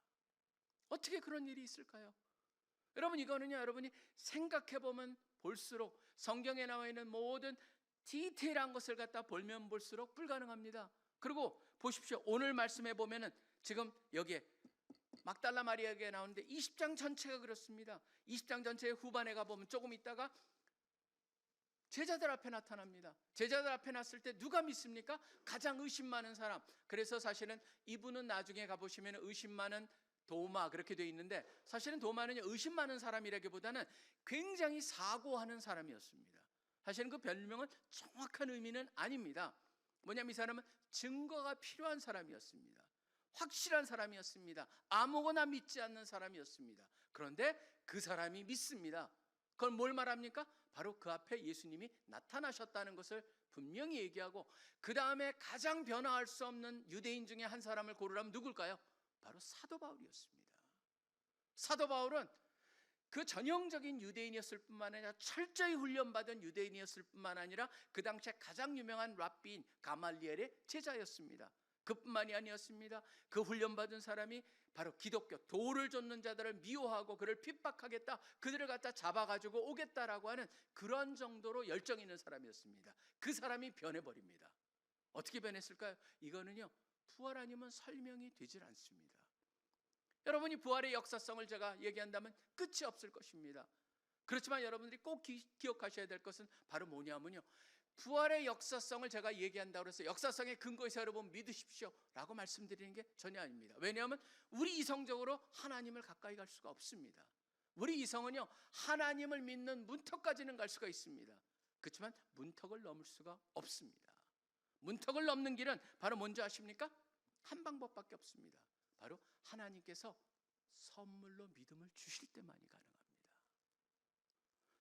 어떻게 그런 일이 있을까요? 여러분, 이거는요, 여러분이 생각해보면 볼수록 성경에 나와 있는 모든 디테일한 것을 갖다 보면 볼수록 불가능합니다. 그리고 보십시오. 오늘 말씀해 보면은 지금 여기에 막달라 마리아에게 나오는데 20장 전체가 그렇습니다. 20장 전체의 후반에 가보면 조금 있다가 제자들 앞에 나타납니다. 제자들 앞에 났을 때 누가 믿습니까? 가장 의심 많은 사람. 그래서 사실은 이분은 나중에 가보시면 의심 많은 도마 그렇게 되어 있는데, 사실은 도마는 의심 많은 사람이라기보다는 굉장히 사고하는 사람이었습니다. 사실은 그 별명은 정확한 의미는 아닙니다. 뭐냐면 이 사람은 증거가 필요한 사람이었습니다. 확실한 사람이었습니다. 아무거나 믿지 않는 사람이었습니다. 그런데 그 사람이 믿습니다. 그건 뭘 말합니까? 바로 그 앞에 예수님이 나타나셨다는 것을 분명히 얘기하고, 그 다음에 가장 변화할 수 없는 유대인 중에 한 사람을 고르라면 누굴까요? 바로 사도 바울이었습니다. 사도 바울은 그 전형적인 유대인이었을 뿐만 아니라 철저히 훈련받은 유대인이었을 뿐만 아니라 그 당시에 가장 유명한 랍비인 가말리엘의 제자였습니다. 그뿐만이 아니었습니다. 그 훈련받은 사람이 바로 기독교 도를 좇는 자들을 미워하고 그를 핍박하겠다, 그들을 갖다 잡아가지고 오겠다라고 하는 그런 정도로 열정 있는 사람이었습니다. 그 사람이 변해버립니다. 어떻게 변했을까요? 이거는요, 부활 아니면 설명이 되질 않습니다. 여러분이 부활의 역사성을 제가 얘기한다면 끝이 없을 것입니다. 그렇지만 여러분들이 꼭 기억하셔야 될 것은 바로 뭐냐면요, 부활의 역사성을 제가 얘기한다고 해서 역사성의 근거에서 여러분 믿으십시오 라고 말씀드리는 게 전혀 아닙니다. 왜냐하면 우리 이성적으로 하나님을 가까이 갈 수가 없습니다. 우리 이성은요, 하나님을 믿는 문턱까지는 갈 수가 있습니다. 그렇지만 문턱을 넘을 수가 없습니다. 문턱을 넘는 길은 바로 뭔지 아십니까? 한 방법밖에 없습니다. 바로 하나님께서 선물로 믿음을 주실 때만이 가능합니다.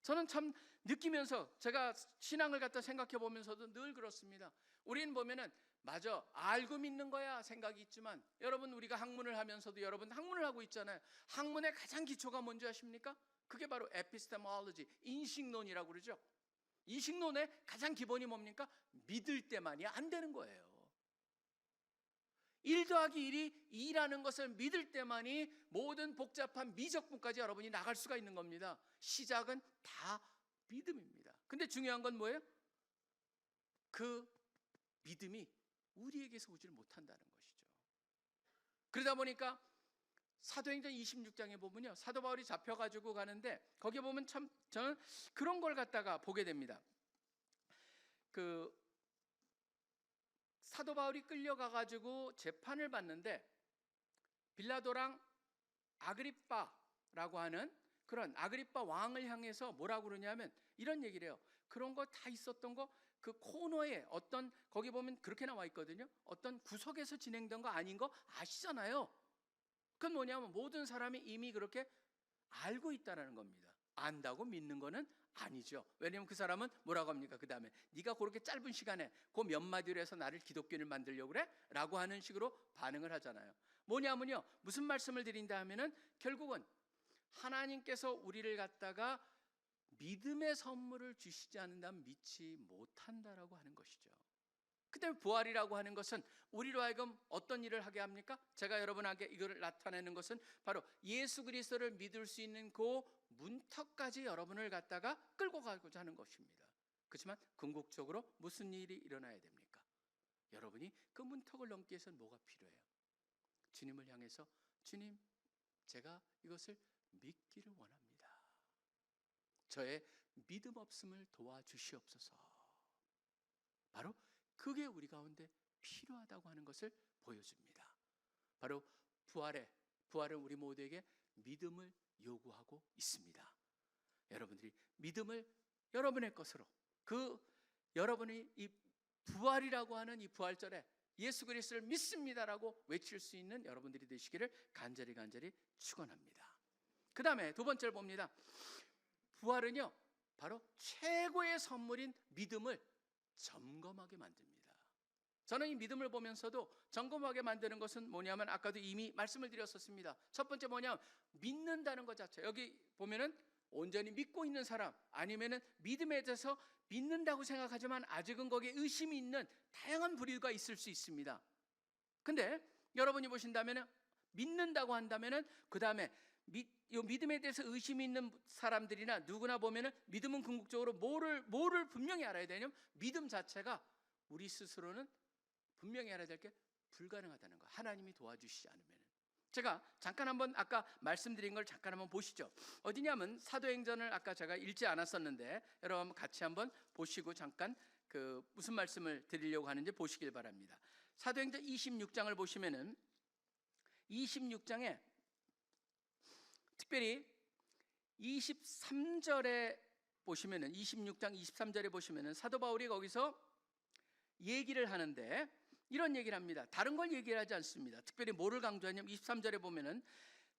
저는 참 느끼면서 제가 신앙을 갖다 생각해 보면서도 늘 그렇습니다. 우리는 보면은 맞아, 알고 믿는 거야 생각이 있지만, 여러분 우리가 학문을 하면서도 여러분 학문을 하고 있잖아요. 학문의 가장 기초가 뭔지 아십니까? 그게 바로 에피스테몰로지, 인식론이라고 그러죠. 인식론의 가장 기본이 뭡니까? 믿을 때만이 안 되는 거예요. 1 더하기 1이 2라는 것을 믿을 때만이 모든 복잡한 미적분까지 여러분이 나갈 수가 있는 겁니다. 시작은 다 믿음입니다. 근데 중요한 건 뭐예요? 그 믿음이 우리에게서 오질 못한다는 것이죠. 그러다 보니까 사도행전 26장에 보면요, 사도 바울이 잡혀가지고 가는데 거기에 보면 참 저는 그런 걸 갖다가 보게 됩니다. 그 사도 바울이 끌려가가지고 재판을 받는데 빌라도랑 아그리빠라고 하는 그런 아그리빠 왕을 향해서 뭐라고 그러냐면 이런 얘기를 해요. 그런 거 다 있었던 거 그 코너에 어떤 거기 보면 그렇게 나와 있거든요. 어떤 구석에서 진행된 거 아닌 거 아시잖아요. 그건 뭐냐면 모든 사람이 이미 그렇게 알고 있다는 겁니다. 안다고 믿는 거는 아니죠. 왜냐하면 그 사람은 뭐라고 합니까? 그 다음에 네가 그렇게 짧은 시간에 그 몇 마디로 해서 나를 기독교인을 만들려고 그래? 라고 하는 식으로 반응을 하잖아요. 뭐냐면요, 무슨 말씀을 드린다 하면은 결국은 하나님께서 우리를 갖다가 믿음의 선물을 주시지 않는다면 믿지 못한다라고 하는 것이죠. 그다음에 부활이라고 하는 것은 우리로 하여금 어떤 일을 하게 합니까? 제가 여러분에게 이걸 나타내는 것은 바로 예수 그리스도를 믿을 수 있는 그 문턱까지 여러분을 갖다가 끌고 가고자 하는 것입니다. 그렇지만 궁극적으로 무슨 일이 일어나야 됩니까? 여러분이 그 문턱을 넘기 위해서는 뭐가 필요해요? 주님을 향해서 주님, 제가 이것을 믿기를 원합니다. 저의 믿음 없음을 도와주시옵소서. 바로 그게 우리 가운데 필요하다고 하는 것을 보여줍니다. 바로 부활은 우리 모두에게 믿음을 요구하고 있습니다. 여러분들이 믿음을 여러분의 것으로, 여러분이 이 부활이라고 하는 이 부활절에 예수 그리스도를 믿습니다라고 외칠 수 있는 여러분들이 되시기를 간절히 축원합니다. 그 다음에 두 번째를 봅니다. 부활은요, 바로 최고의 선물인 믿음을 점검하게 만듭니다. 저는 이 믿음을 보면서도 점검하게 만드는 것은 뭐냐면 아까도 이미 말씀을 드렸었습니다. 첫 번째 뭐냐면 믿는다는 것 자체. 여기 보면은 온전히 믿고 있는 사람, 아니면은 믿음에 대해서 믿는다고 생각하지만 아직은 거기에 의심이 있는 다양한 부류가 있을 수 있습니다. 근데 여러분이 보신다면은 믿는다고 한다면은 그 다음에 이 믿음에 대해서 의심이 있는 사람들이나 누구나 보면은 믿음은 궁극적으로 뭐를 분명히 알아야 되냐면 믿음 자체가 우리 스스로는 분명히 알아야 될 게 불가능하다는 거. 하나님이 도와주시지 않으면. 제가 잠깐 한번 아까 말씀드린 걸 잠깐 한번 보시죠. 어디냐면 사도행전을 아까 제가 읽지 않았었는데 여러분 같이 한번 보시고 잠깐 그 무슨 말씀을 드리려고 하는지 보시길 바랍니다. 사도행전 26장을 보시면은 26장에 특별히 23절에 보시면은 26장 23절에 보시면은 사도 바울이 거기서 얘기를 하는데 이런 얘기를 합니다. 다른 걸 얘기를 하지 않습니다. 특별히 뭐를 강조하냐면 23절에 보면은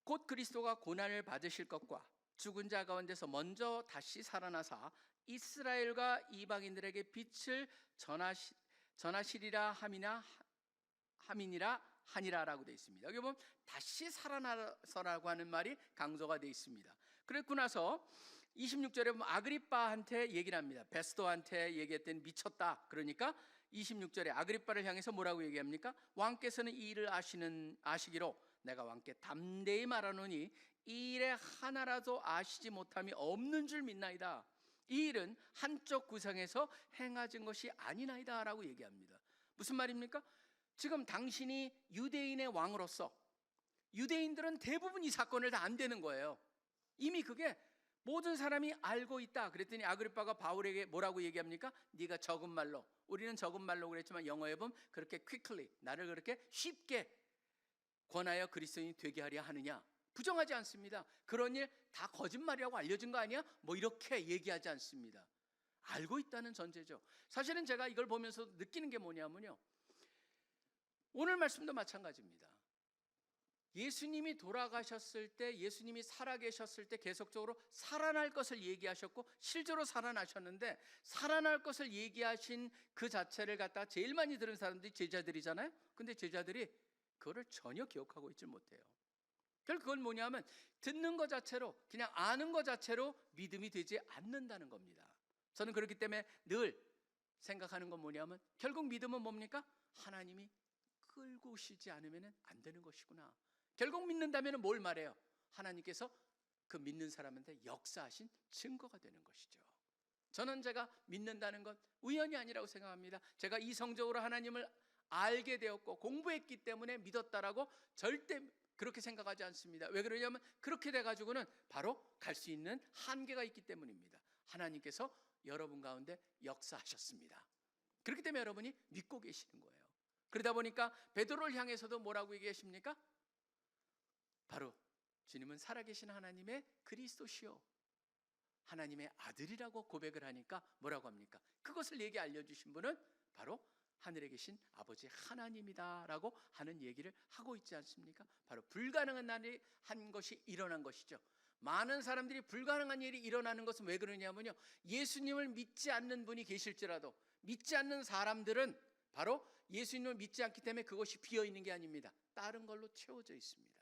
곧 그리스도가 고난을 받으실 것과 죽은 자 가운데서 먼저 다시 살아나사 이스라엘과 이방인들에게 빛을 전하시리라 하니라라고 되어 있습니다. 여기 보면 다시 살아나서라고 하는 말이 강조가 되어 있습니다. 그랬고 나서 26절에 보면 아그리빠한테 얘기를 합니다. 베스도한테 얘기했더니 미쳤다. 그러니까 26절에 아그리빠를 향해서 뭐라고 얘기합니까? 왕께서는 이 일을 아시기로 내가 왕께 담대히 말하노니 이 일에 하나라도 아시지 못함이 없는 줄 믿나이다. 이 일은 한쪽 구성에서 행하진 것이 아니나이다 라고 얘기합니다. 무슨 말입니까? 지금 당신이 유대인의 왕으로서 유대인들은 대부분 이 사건을 다 안 되는 거예요. 이미 그게 모든 사람이 알고 있다. 그랬더니 아그리빠가 바울에게 뭐라고 얘기합니까? 네가 적은 말로, 우리는 적은 말로 그랬지만 영어에 보면 그렇게 quickly, 나를 그렇게 쉽게 권하여 그리스도인이 되게 하려 하느냐? 부정하지 않습니다. 그런 일 다 거짓말이라고 알려준 거 아니야? 뭐 이렇게 얘기하지 않습니다. 알고 있다는 전제죠. 사실은 제가 이걸 보면서 느끼는 게 뭐냐면요, 오늘 말씀도 마찬가지입니다. 예수님이 돌아가셨을 때, 예수님이 살아계셨을 때 계속적으로 살아날 것을 얘기하셨고 실제로 살아나셨는데, 살아날 것을 얘기하신 그 자체를 갖다가 제일 많이 들은 사람들이 제자들이잖아요. 근데 제자들이 그거를 전혀 기억하고 있지 못해요. 결국 그건 뭐냐면 듣는 것 자체로, 그냥 아는 것 자체로 믿음이 되지 않는다는 겁니다. 저는 그렇기 때문에 늘 생각하는 건 뭐냐면, 결국 믿음은 뭡니까? 하나님이 끌고 오시지 않으면 안 되는 것이구나. 결국 믿는다면 뭘 말해요? 하나님께서 그 믿는 사람한테 역사하신 증거가 되는 것이죠. 저는 제가 믿는다는 건 우연이 아니라고 생각합니다. 제가 이성적으로 하나님을 알게 되었고 공부했기 때문에 믿었다라고 절대 그렇게 생각하지 않습니다. 왜 그러냐면 그렇게 돼가지고는 바로 갈 수 있는 한계가 있기 때문입니다. 하나님께서 여러분 가운데 역사하셨습니다. 그렇기 때문에 여러분이 믿고 계시는 거예요. 그러다 보니까 베드로를 향해서도 뭐라고 얘기하십니까? 바로 주님은 살아계신 하나님의 그리스도시요 하나님의 아들이라고 고백을 하니까 뭐라고 합니까? 그것을 얘기 알려주신 분은 바로 하늘에 계신 아버지 하나님이다 라고 하는 얘기를 하고 있지 않습니까? 바로 불가능한 날이 한 것이 일어난 것이죠. 많은 사람들이 불가능한 일이 일어나는 것은 왜 그러냐면요, 예수님을 믿지 않는 분이 계실지라도, 믿지 않는 사람들은 바로 예수님을 믿지 않기 때문에 그것이 비어있는 게 아닙니다. 다른 걸로 채워져 있습니다.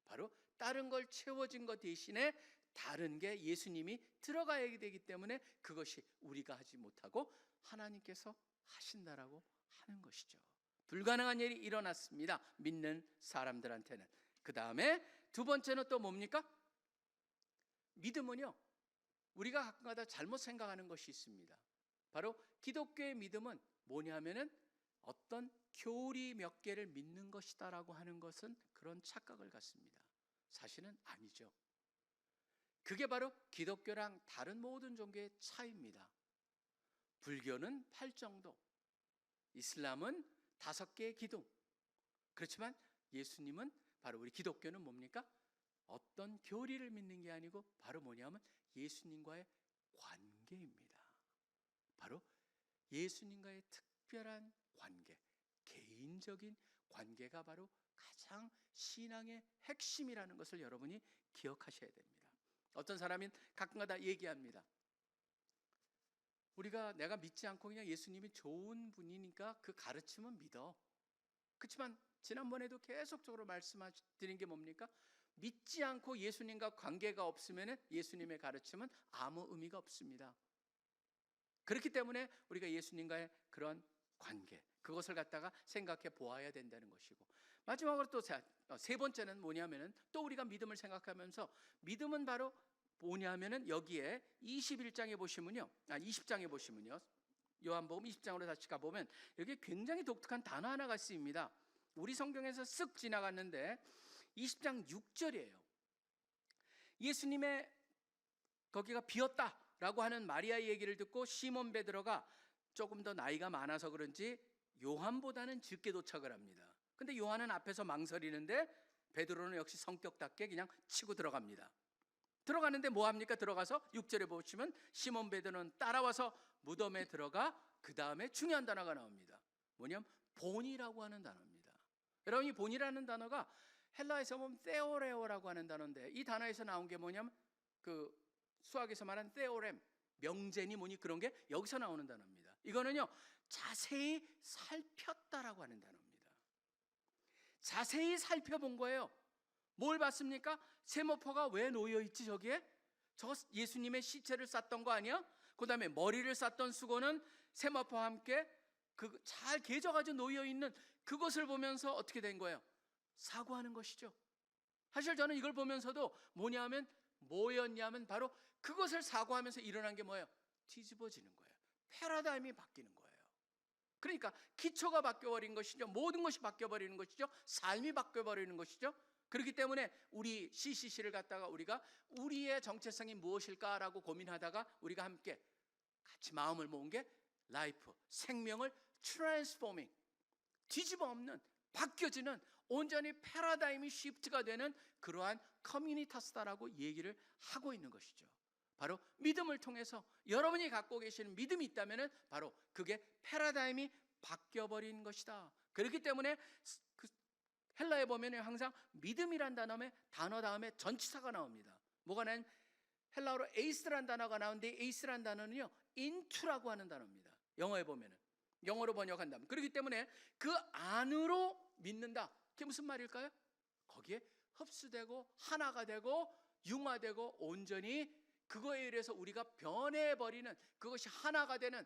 바로 다른 걸 채워진 것 대신에 다른 게 예수님이 들어가야 되기 때문에 그것이 우리가 하지 못하고 하나님께서 하신다라고 하는 것이죠. 불가능한 일이 일어났습니다. 믿는 사람들한테는. 그 다음에 두 번째는 또 뭡니까? 믿음은요, 우리가 가끔가다 잘못 생각하는 것이 있습니다. 바로 기독교의 믿음은 뭐냐면은 어떤 교리 몇 개를 믿는 것이다라고 하는 것은 그런 착각을 갖습니다. 사실은 아니죠. 그게 바로 기독교랑 다른 모든 종교의 차이입니다. 불교는 8정도, 이슬람은 5개의 기둥. 그렇지만 예수님은, 바로 우리 기독교는 뭡니까? 어떤 교리를 믿는 게 아니고 바로 뭐냐면 예수님과의 관계입니다. 바로 예수님과의 특별한 관계, 개인적인 관계가 바로 가장 신앙의 핵심이라는 것을 여러분이 기억하셔야 됩니다. 어떤 사람은 가끔가다 얘기합니다. 내가 믿지 않고 그냥 예수님이 좋은 분이니까 그 가르침은 믿어. 그렇지만 지난번에도 계속적으로 말씀드린 게 뭡니까? 믿지 않고 예수님과 관계가 없으면 예수님의 가르침은 아무 의미가 없습니다. 그렇기 때문에 우리가 예수님과의 그런 관계, 그것을 갖다가 생각해 보아야 된다는 것이고, 마지막으로 또 세 번째는 뭐냐면은, 또 우리가 믿음을 생각하면서, 믿음은 바로 뭐냐면은 여기에 20장에 보시면요, 요한복음 20장으로 다시 가보면 여기 굉장히 독특한 단어 하나가 쓰입니다. 우리 성경에서 쓱 지나갔는데 20장 6절이에요. 예수님의 거기가 비었다라고 하는 마리아의 얘기를 듣고 시몬 베드로가 조금 더 나이가 많아서 그런지 요한보다는 늦게 도착을 합니다. 근데 요한은 앞에서 망설이는데 베드로는 역시 성격답게 그냥 치고 들어갑니다. 들어가는데 뭐합니까? 들어가서 6절에 보시면 시몬 베드로는 따라와서 무덤에 들어가 그 다음에 중요한 단어가 나옵니다. 뭐냐면 본이라고 하는 단어입니다. 여러분, 이 본이라는 단어가 헬라에서 보면 테오레오라고 하는 단어인데, 이 단어에서 나온 게 뭐냐면 그 수학에서 말하는 테오렘, 명제니 뭐니 그런 게 여기서 나오는 단어입니다. 이거는요, 자세히 살폈다라고 하는 단어입니다. 자세히 살펴본 거예요. 뭘 봤습니까? 세모포가 왜 놓여있지 저기에? 저거 예수님의 시체를 쌌던 거 아니야? 그 다음에 머리를 쌌던 수건은 세모포와 함께 그 잘 개져가지고 놓여있는 그것을 보면서 어떻게 된 거예요? 사고하는 것이죠. 사실 저는 이걸 보면서도 뭐였냐면 바로 그것을 사고하면서 일어난 게 뭐예요? 뒤집어지는 거예요. 패러다임이 바뀌는 거예요. 그러니까 기초가 바뀌어버린 것이죠. 모든 것이 바뀌어버리는 것이죠. 삶이 바뀌어버리는 것이죠. 그렇기 때문에 우리 CCC를 갖다가 우리가 우리의 정체성이 무엇일까라고 고민하다가 우리가 함께 같이 마음을 모은 게 라이프, 생명을 트랜스포밍, 뒤집어 엎는, 바뀌어지는, 온전히 패러다임이 시프트가 되는 그러한 커뮤니타스다라고 얘기를 하고 있는 것이죠. 바로 믿음을 통해서 여러분이 갖고 계시는 믿음이 있다면 바로 그게 패러다임이 바뀌어버린 것이다. 그렇기 때문에 그 헬라에 보면 항상 믿음이란 단어 다음에 전치사가 나옵니다. 뭐가 난 헬라어로 에이스란 단어가 나오는데 에이스란 단어는요 into라고 하는 단어입니다. 영어에 보면은 영어로 번역한다면 그렇기 때문에 그 안으로 믿는다. 그게 무슨 말일까요? 거기에 흡수되고 하나가 되고 융화되고 온전히 그거에 의해서 우리가 변해버리는, 그것이 하나가 되는,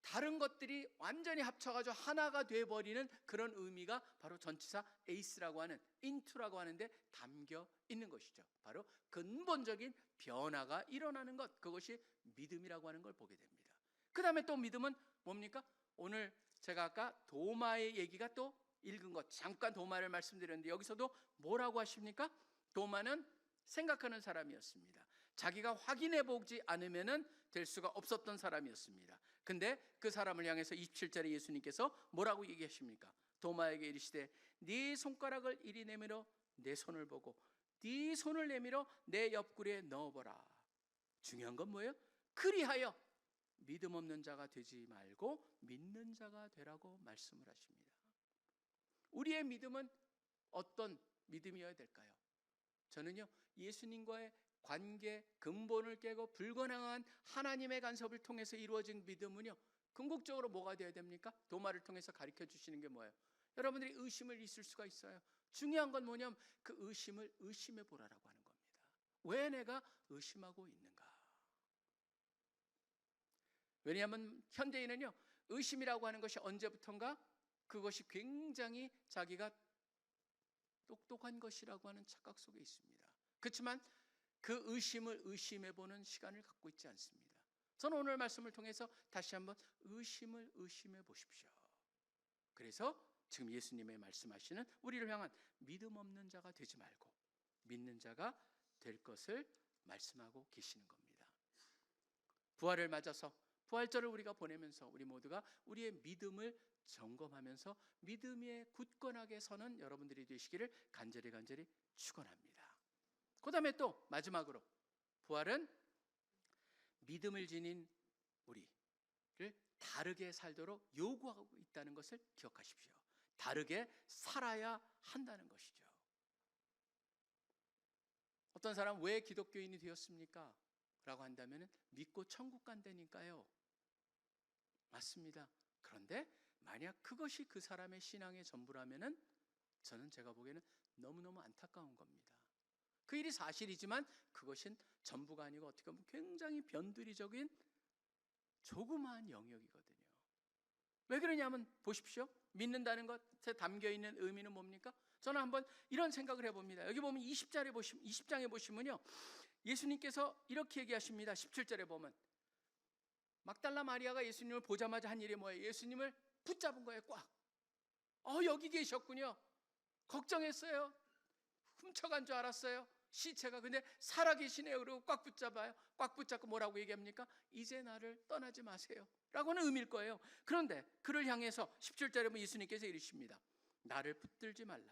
다른 것들이 완전히 합쳐가지고 하나가 돼버리는 그런 의미가 바로 전치사 에이스라고 하는 인투라고 하는데 담겨 있는 것이죠. 바로 근본적인 변화가 일어나는 것, 그것이 믿음이라고 하는 걸 보게 됩니다. 그 다음에 또 믿음은 뭡니까? 오늘 제가 아까 도마의 얘기가 또 읽은 것, 잠깐 도마를 말씀드렸는데 여기서도 뭐라고 하십니까? 도마는 생각하는 사람이었습니다. 자기가 확인해 보지 않으면 될 수가 없었던 사람이었습니다. 근데 그 사람을 향해서 27절에 예수님께서 뭐라고 얘기하십니까? 도마에게 이르시되 네 손가락을 이리 내밀어 내 손을 보고 네 손을 내밀어 내 옆구리에 넣어보라. 중요한 건 뭐예요? 그리하여 믿음 없는 자가 되지 말고 믿는 자가 되라고 말씀을 하십니다. 우리의 믿음은 어떤 믿음이어야 될까요? 저는요 예수님과의 관계 근본을 깨고 불가능한 하나님의 간섭을 통해서 이루어진 믿음은요 궁극적으로 뭐가 되어야 됩니까? 도마를 통해서 가르쳐 주시는 게 뭐예요? 여러분들이 의심을 있을 수가 있어요. 중요한 건 뭐냐면 그 의심을 의심해 보라라고 하는 겁니다. 왜 내가 의심하고 있는가? 왜냐하면 현대인은요 의심이라고 하는 것이 언제부턴가 그것이 굉장히 자기가 똑똑한 것이라고 하는 착각 속에 있습니다. 그렇지만 그 의심을 의심해보는 시간을 갖고 있지 않습니다. 저는 오늘 말씀을 통해서 다시 한번 의심을 의심해 보십시오. 그래서 지금 예수님의 말씀하시는 우리를 향한 믿음 없는 자가 되지 말고 믿는 자가 될 것을 말씀하고 계시는 겁니다. 부활을 맞아서 부활절을 우리가 보내면서 우리 모두가 우리의 믿음을 점검하면서 믿음에 굳건하게 서는 여러분들이 되시기를 간절히 축원합니다. 그 다음에 또 마지막으로 부활은 믿음을 지닌 우리를 다르게 살도록 요구하고 있다는 것을 기억하십시오. 다르게 살아야 한다는 것이죠. 어떤 사람 왜 기독교인이 되었습니까? 라고 한다면 믿고 천국 간다니까요. 맞습니다. 그런데 만약 그것이 그 사람의 신앙의 전부라면은 저는 제가 보기에는 너무너무 안타까운 겁니다. 그 일이 사실이지만 그것은 전부가 아니고 어떻게 보면 굉장히 변두리적인 조그마한 영역이거든요. 왜 그러냐면 보십시오. 믿는다는 것에 담겨있는 의미는 뭡니까? 저는 한번 이런 생각을 해봅니다. 여기 보면 20장에 보시면요 예수님께서 이렇게 얘기하십니다. 17절에 보면 막달라 마리아가 예수님을 보자마자 한 일이 뭐예요? 예수님을 붙잡은 거예요. 꽉. 여기 계셨군요. 걱정했어요. 훔쳐간 줄 알았어요. 시체가. 근데 살아계시네요. 그리고 꽉 붙잡아요. 꽉 붙잡고 뭐라고 얘기합니까? 이제 나를 떠나지 마세요 라고는 의미일 거예요. 그런데 그를 향해서 17절에 보면 예수님께서 이르십니다. 나를 붙들지 말라.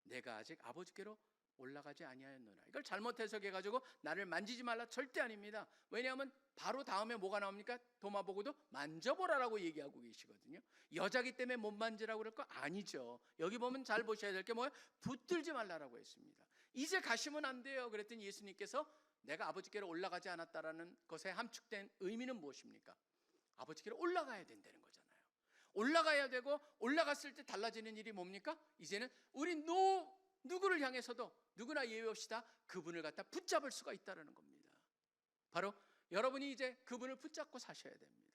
내가 아직 아버지께로 올라가지 아니하였노라. 이걸 잘못 해석해가지고 나를 만지지 말라 절대 아닙니다. 왜냐하면 바로 다음에 뭐가 나옵니까? 도마 보고도 만져보라라고 얘기하고 계시거든요. 여자기 때문에 못 만지라고 그럴 거 아니죠. 여기 보면 잘 보셔야 될 게 뭐예요? 붙들지 말라라고 했습니다. 이제 가시면 안 돼요. 그랬더니 예수님께서 내가 아버지께로 올라가지 않았다라는 것에 함축된 의미는 무엇입니까? 아버지께로 올라가야 된다는 거잖아요. 올라가야 되고 올라갔을 때 달라지는 일이 뭡니까? 이제는 우리 누구를 향해서도 누구나 예외 없이 다 그분을 갖다 붙잡을 수가 있다는 겁니다. 바로 여러분이 이제 그분을 붙잡고 사셔야 됩니다.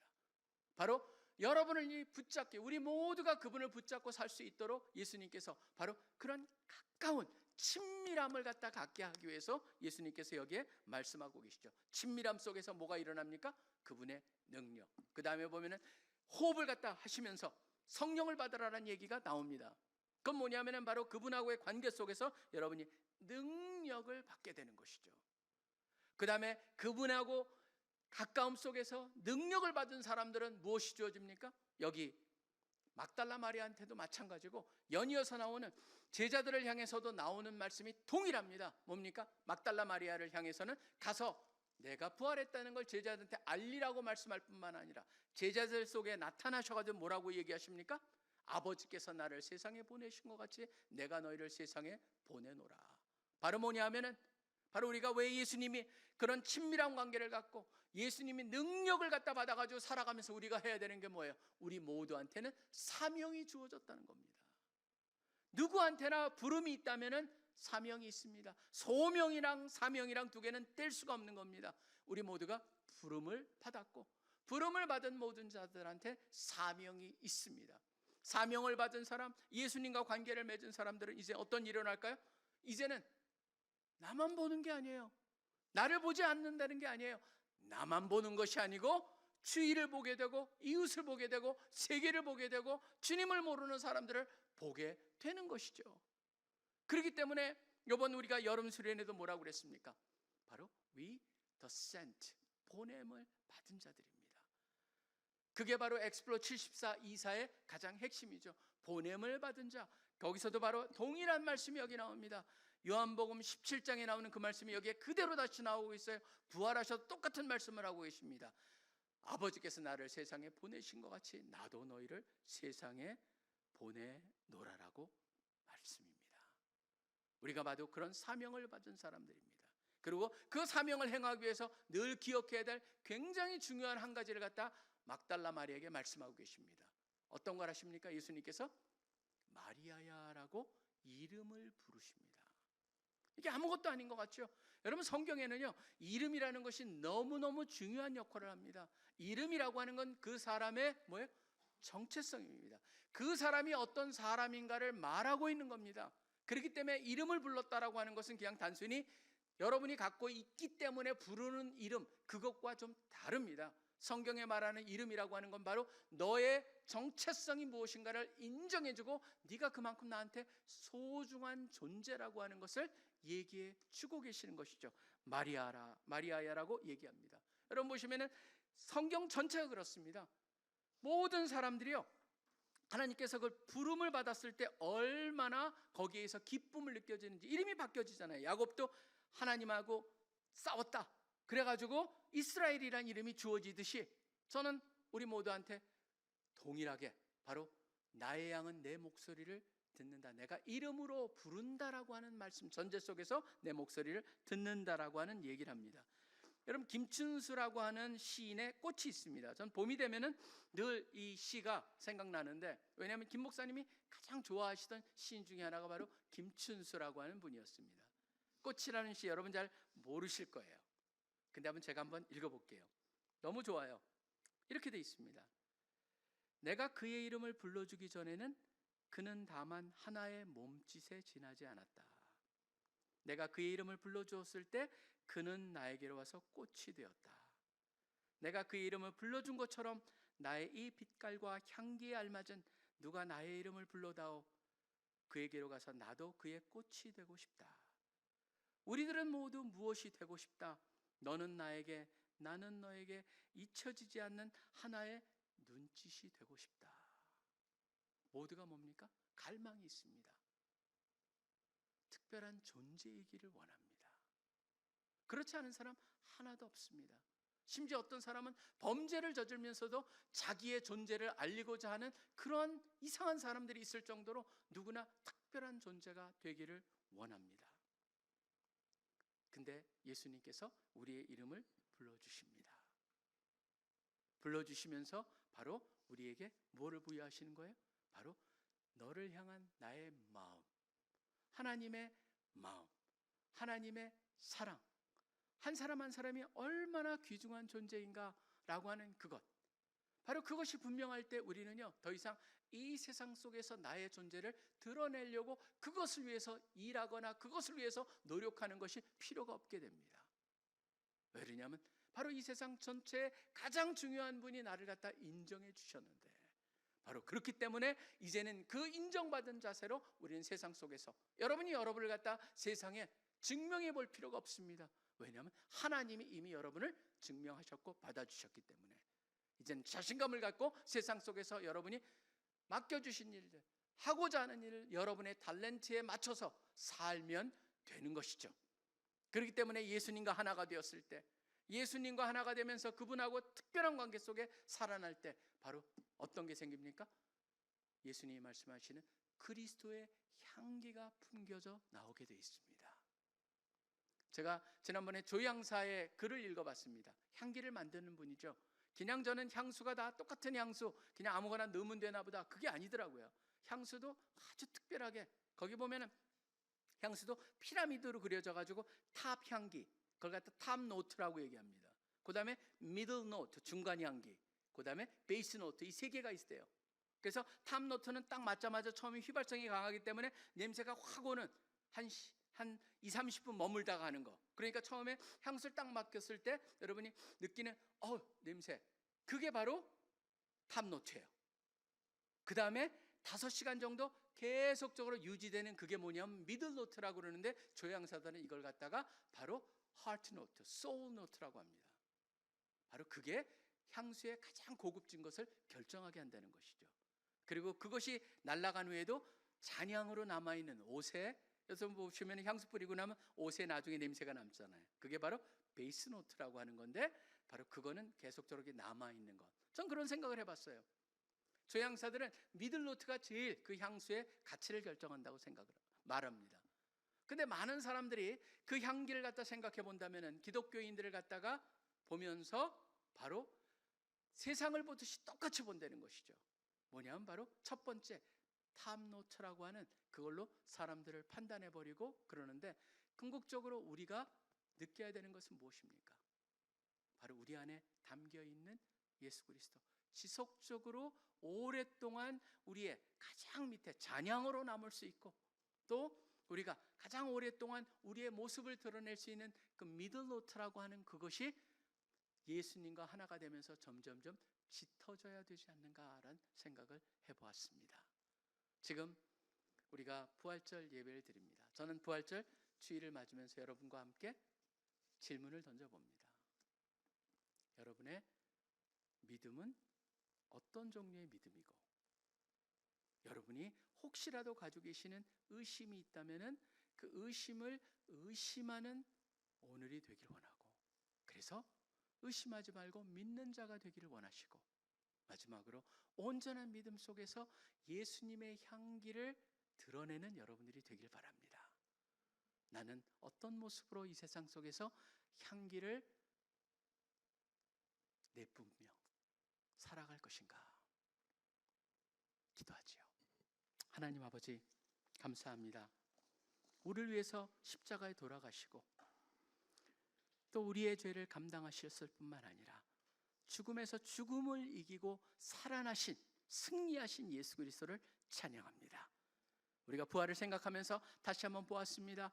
바로 여러분을 붙잡게 우리 모두가 그분을 붙잡고 살 수 있도록 예수님께서 바로 그런 가까운 친밀함을 갖다 갖게 하기 위해서 예수님께서 여기에 말씀하고 계시죠. 친밀함 속에서 뭐가 일어납니까? 그분의 능력. 그 다음에 보면은 호흡을 갖다 하시면서 성령을 받으라는 얘기가 나옵니다. 그건 뭐냐면 바로 그분하고의 관계 속에서 여러분이 능력을 받게 되는 것이죠. 그 다음에 그분하고 가까움 속에서 능력을 받은 사람들은 무엇이 주어집니까? 여기 막달라 마리아한테도 마찬가지고 연이어서 나오는 제자들을 향해서도 나오는 말씀이 동일합니다. 뭡니까? 막달라 마리아를 향해서는 가서 내가 부활했다는 걸 제자들한테 알리라고 말씀할 뿐만 아니라 제자들 속에 나타나셔가지고 뭐라고 얘기하십니까? 아버지께서 나를 세상에 보내신 것 같이 내가 너희를 세상에 보내노라. 바로 뭐냐 하면은 바로 우리가 왜 예수님이 그런 친밀한 관계를 갖고 예수님이 능력을 갖다 받아가지고 살아가면서 우리가 해야 되는 게 뭐예요? 우리 모두한테는 사명이 주어졌다는 겁니다. 누구한테나 부름이 있다면은 사명이 있습니다. 소명이랑 사명이랑 두 개는 뗄 수가 없는 겁니다. 우리 모두가 부름을 받았고 부름을 받은 모든 자들한테 사명이 있습니다. 사명을 받은 사람, 예수님과 관계를 맺은 사람들은 이제 어떤 일이 일어날까요? 이제는 나만 보는 게 아니에요. 나를 보지 않는다는 게 아니에요. 나만 보는 것이 아니고 주위를 보게 되고 이웃을 보게 되고 세계를 보게 되고 주님을 모르는 사람들을 보게 되는 것이죠. 그렇기 때문에 이번 우리가 여름 수련회도 뭐라고 그랬습니까? 바로 we the sent, 보냄을 받은 자들입니다. 그게 바로 엑스플로 74 이사의 가장 핵심이죠. 보냄을 받은 자. 거기서도 바로 동일한 말씀이 여기 나옵니다. 요한복음 17장에 나오는 그 말씀이 여기에 그대로 다시 나오고 있어요. 부활하셔서 똑같은 말씀을 하고 계십니다. 아버지께서 나를 세상에 보내신 것 같이 나도 너희를 세상에 보내노라라고 말씀입니다. 우리가 봐도 그런 사명을 받은 사람들입니다. 그리고 그 사명을 행하기 위해서 늘 기억해야 될 굉장히 중요한 한 가지를 갖다 막달라 마리아에게 말씀하고 계십니다. 어떤 걸 하십니까? 예수님께서 마리아야라고 이름을 부르십니다. 이게 아무것도 아닌 것 같죠? 여러분, 성경에는요 이름이라는 것이 너무너무 중요한 역할을 합니다. 이름이라고 하는 건 그 사람의 뭐예요? 정체성입니다. 그 사람이 어떤 사람인가를 말하고 있는 겁니다. 그렇기 때문에 이름을 불렀다라고 하는 것은 그냥 단순히 여러분이 갖고 있기 때문에 부르는 이름, 그것과 좀 다릅니다. 성경에 말하는 이름이라고 하는 건 바로 너의 정체성이 무엇인가를 인정해주고 네가 그만큼 나한테 소중한 존재라고 하는 것을 얘기해 주고 계시는 것이죠. 마리아야라고 얘기합니다. 여러분 보시면은 성경 전체가 그렇습니다. 모든 사람들이요 하나님께서 그 부름을 받았을 때 얼마나 거기에서 기쁨을 느껴지는지. 이름이 바뀌어지잖아요. 야곱도 하나님하고 싸웠다. 그래가지고 이스라엘이라는 이름이 주어지듯이 저는 우리 모두한테 동일하게 바로 나의 양은 내 목소리를 듣는다. 내가 이름으로 부른다라고 하는 말씀 전제 속에서 내 목소리를 듣는다라고 하는 얘기를 합니다. 여러분, 김춘수라고 하는 시인의 꽃이 있습니다. 전 봄이 되면은 늘 이 시가 생각나는데, 왜냐하면 김 목사님이 가장 좋아하시던 시인 중에 하나가 바로 김춘수라고 하는 분이었습니다. 꽃이라는 시 여러분 잘 모르실 거예요. 근데 제가 한번 읽어볼게요. 너무 좋아요. 이렇게 돼 있습니다. 내가 그의 이름을 불러주기 전에는 그는 다만 하나의 몸짓에 지나지 않았다. 내가 그의 이름을 불러주었을 때 그는 나에게로 와서 꽃이 되었다. 내가 그의 이름을 불러준 것처럼 나의 이 빛깔과 향기에 알맞은 누가 나의 이름을 불러다오 그에게로 가서 나도 그의 꽃이 되고 싶다. 우리들은 모두 무엇이 되고 싶다. 너는 나에게, 나는 너에게 잊혀지지 않는 하나의 눈짓이 되고 싶다. 모두가 뭡니까? 갈망이 있습니다. 특별한 존재이기를 원합니다. 그렇지 않은 사람 하나도 없습니다. 심지어 어떤 사람은 범죄를 저질면서도 자기의 존재를 알리고자 하는 그런 이상한 사람들이 있을 정도로 누구나 특별한 존재가 되기를 원합니다. 근데 예수님께서 우리의 이름을 불러주십니다. 불러주시면서 바로 우리에게 뭐를 부여하시는 거예요? 바로 너를 향한 나의 마음, 하나님의 마음, 하나님의 사랑, 한 사람 한 사람이 얼마나 귀중한 존재인가라고 하는 그것, 바로 그것이 분명할 때 우리는요 더 이상 이 세상 속에서 나의 존재를 드러내려고 그것을 위해서 일하거나 그것을 위해서 노력하는 것이 필요가 없게 됩니다. 왜 그러냐면 바로 이 세상 전체에 가장 중요한 분이 나를 갖다 인정해 주셨는데, 바로 그렇기 때문에 이제는 그 인정받은 자세로 우리는 세상 속에서 여러분이 여러분을 갖다 세상에 증명해 볼 필요가 없습니다. 왜냐하면 하나님이 이미 여러분을 증명하셨고 받아주셨기 때문에 이제는 자신감을 갖고 세상 속에서 여러분이 맡겨주신 일들, 하고자 하는 일을 여러분의 탤런트에 맞춰서 살면 되는 것이죠. 그렇기 때문에 예수님과 하나가 되었을 때, 예수님과 하나가 되면서 그분하고 특별한 관계 속에 살아날 때 바로 어떤 게 생깁니까? 예수님이 말씀하시는 그리스도의 향기가 풍겨져 나오게 되어 있습니다. 제가 지난번에 조향사의 글을 읽어봤습니다. 향기를 만드는 분이죠. 그냥 저는 향수가 다 똑같은 향수, 그냥 아무거나 넣으면 되나 보다. 그게 아니더라고요. 향수도 아주 특별하게, 거기 보면은 향수도 피라미드로 그려져 가지고 탑 향기, 그걸 갖다 탑 노트라고 얘기합니다. 그 다음에 미들 노트, 중간 향기, 그 다음에 베이스 노트, 이 세 개가 있어요. 그래서 탑 노트는 딱 맞자마자 처음에 휘발성이 강하기 때문에 냄새가 확 오는 한 2, 30분 머물다가 하는 거. 그러니까 처음에 향수를 딱 맡겼을 때 여러분이 느끼는 냄새, 그게 바로 탑 노트예요. 그 다음에 5시간 정도 계속적으로 유지되는 그게 뭐냐면 미들 노트라고 그러는데 조향사들은 이걸 갖다가 바로 하트 노트, 소울 노트라고 합니다. 바로 그게 향수의 가장 고급진 것을 결정하게 한다는 것이죠. 그리고 그것이 날아간 후에도 잔향으로 남아있는 옷에, 여기서 보시면 향수 뿌리고 나면 옷에 나중에 냄새가 남잖아요. 그게 바로 베이스 노트라고 하는 건데 바로 그거는 계속적으로 남아있는 것. 전 그런 생각을 해봤어요. 조향사들은 미들 노트가 제일 그 향수의 가치를 결정한다고 생각을 말합니다. 근데 많은 사람들이 그 향기를 갖다 생각해 본다면은 기독교인들을 갖다가 보면서 바로 세상을 보듯이 똑같이 본다는 것이죠. 뭐냐면 바로 첫 번째 탑노트라고 하는 그걸로 사람들을 판단해 버리고 그러는데, 궁극적으로 우리가 느껴야 되는 것은 무엇입니까? 바로 우리 안에 담겨 있는 예수 그리스도, 지속적으로 오랫동안 우리의 가장 밑에 잔향으로 남을 수 있고, 또 우리가 가장 오랫동안 우리의 모습을 드러낼 수 있는 그 미들 노트라고 하는 그것이 예수님과 하나가 되면서 점점점 짙어져야 되지 않는가라는 생각을 해보았습니다. 지금 우리가 부활절 예배를 드립니다. 저는 부활절 주일을 맞으면서 여러분과 함께 질문을 던져봅니다. 여러분의 믿음은 어떤 종류의 믿음이고, 여러분이 혹시라도 가지고 계시는 의심이 있다면 그 의심을 의심하는 오늘이 되길 원하고, 그래서 의심하지 말고 믿는 자가 되기를 원하시고, 마지막으로 온전한 믿음 속에서 예수님의 향기를 드러내는 여러분들이 되길 바랍니다. 나는 어떤 모습으로 이 세상 속에서 향기를 내뿜며 살아갈 것인가 기도하지요. 하나님 아버지, 감사합니다. 우리를 위해서 십자가에 돌아가시고 또 우리의 죄를 감당하셨을 뿐만 아니라 죽음에서 죽음을 이기고 살아나신, 승리하신 예수 그리스도를 찬양합니다. 우리가 부활을 생각하면서 다시 한번 보았습니다.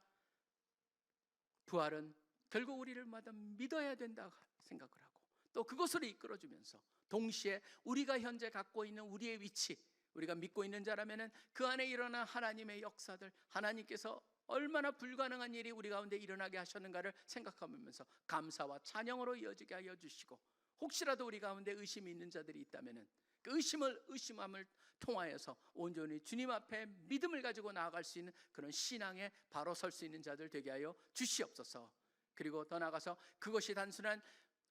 부활은 결국 우리를 마다 믿어야 된다 생각을 하고, 또 그것으로 이끌어주면서 동시에 우리가 현재 갖고 있는 우리의 위치, 우리가 믿고 있는 자라면 그 안에 일어난 하나님의 역사들, 하나님께서 얼마나 불가능한 일이 우리 가운데 일어나게 하셨는가를 생각하면서 감사와 찬양으로 이어지게 하여 주시고, 혹시라도 우리 가운데 의심이 있는 자들이 있다면 그 의심함을 통하여서 온전히 주님 앞에 믿음을 가지고 나아갈 수 있는 그런 신앙에 바로 설 수 있는 자들 되게 하여 주시옵소서. 그리고 더 나아가서 그것이 단순한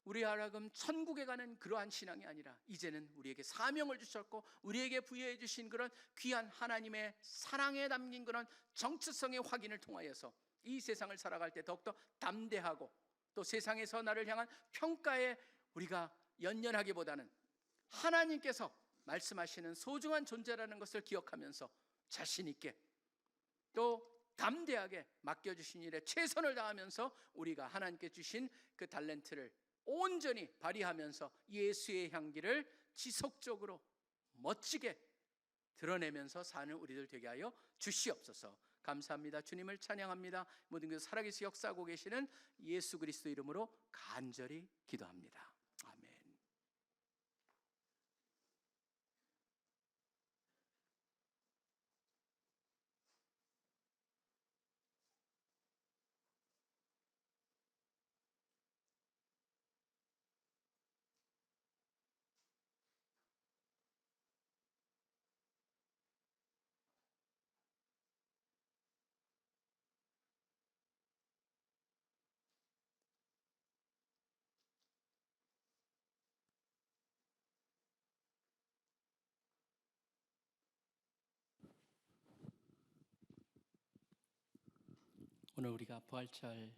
우리 하여금 천국에 가는 그러한 신앙이 아니라 이제는 우리에게 사명을 주셨고 우리에게 부여해 주신 그런 귀한 하나님의 사랑에 담긴 그런 정체성의 확인을 통하여서 이 세상을 살아갈 때 더욱더 담대하고, 또 세상에서 나를 향한 평가에 우리가 연연하기보다는 하나님께서 말씀하시는 소중한 존재라는 것을 기억하면서 자신 있게 또 담대하게 맡겨주신 일에 최선을 다하면서 우리가 하나님께 주신 그 탤런트를 온전히 발휘하면서 예수의 향기를 지속적으로 멋지게 드러내면서 사는 우리들 되게 하여 주시옵소서. 감사합니다. 주님을 찬양합니다. 모든 것 살아계시 역사하고 계시는 예수 그리스도 이름으로 간절히 기도합니다. 오늘 우리가 부활절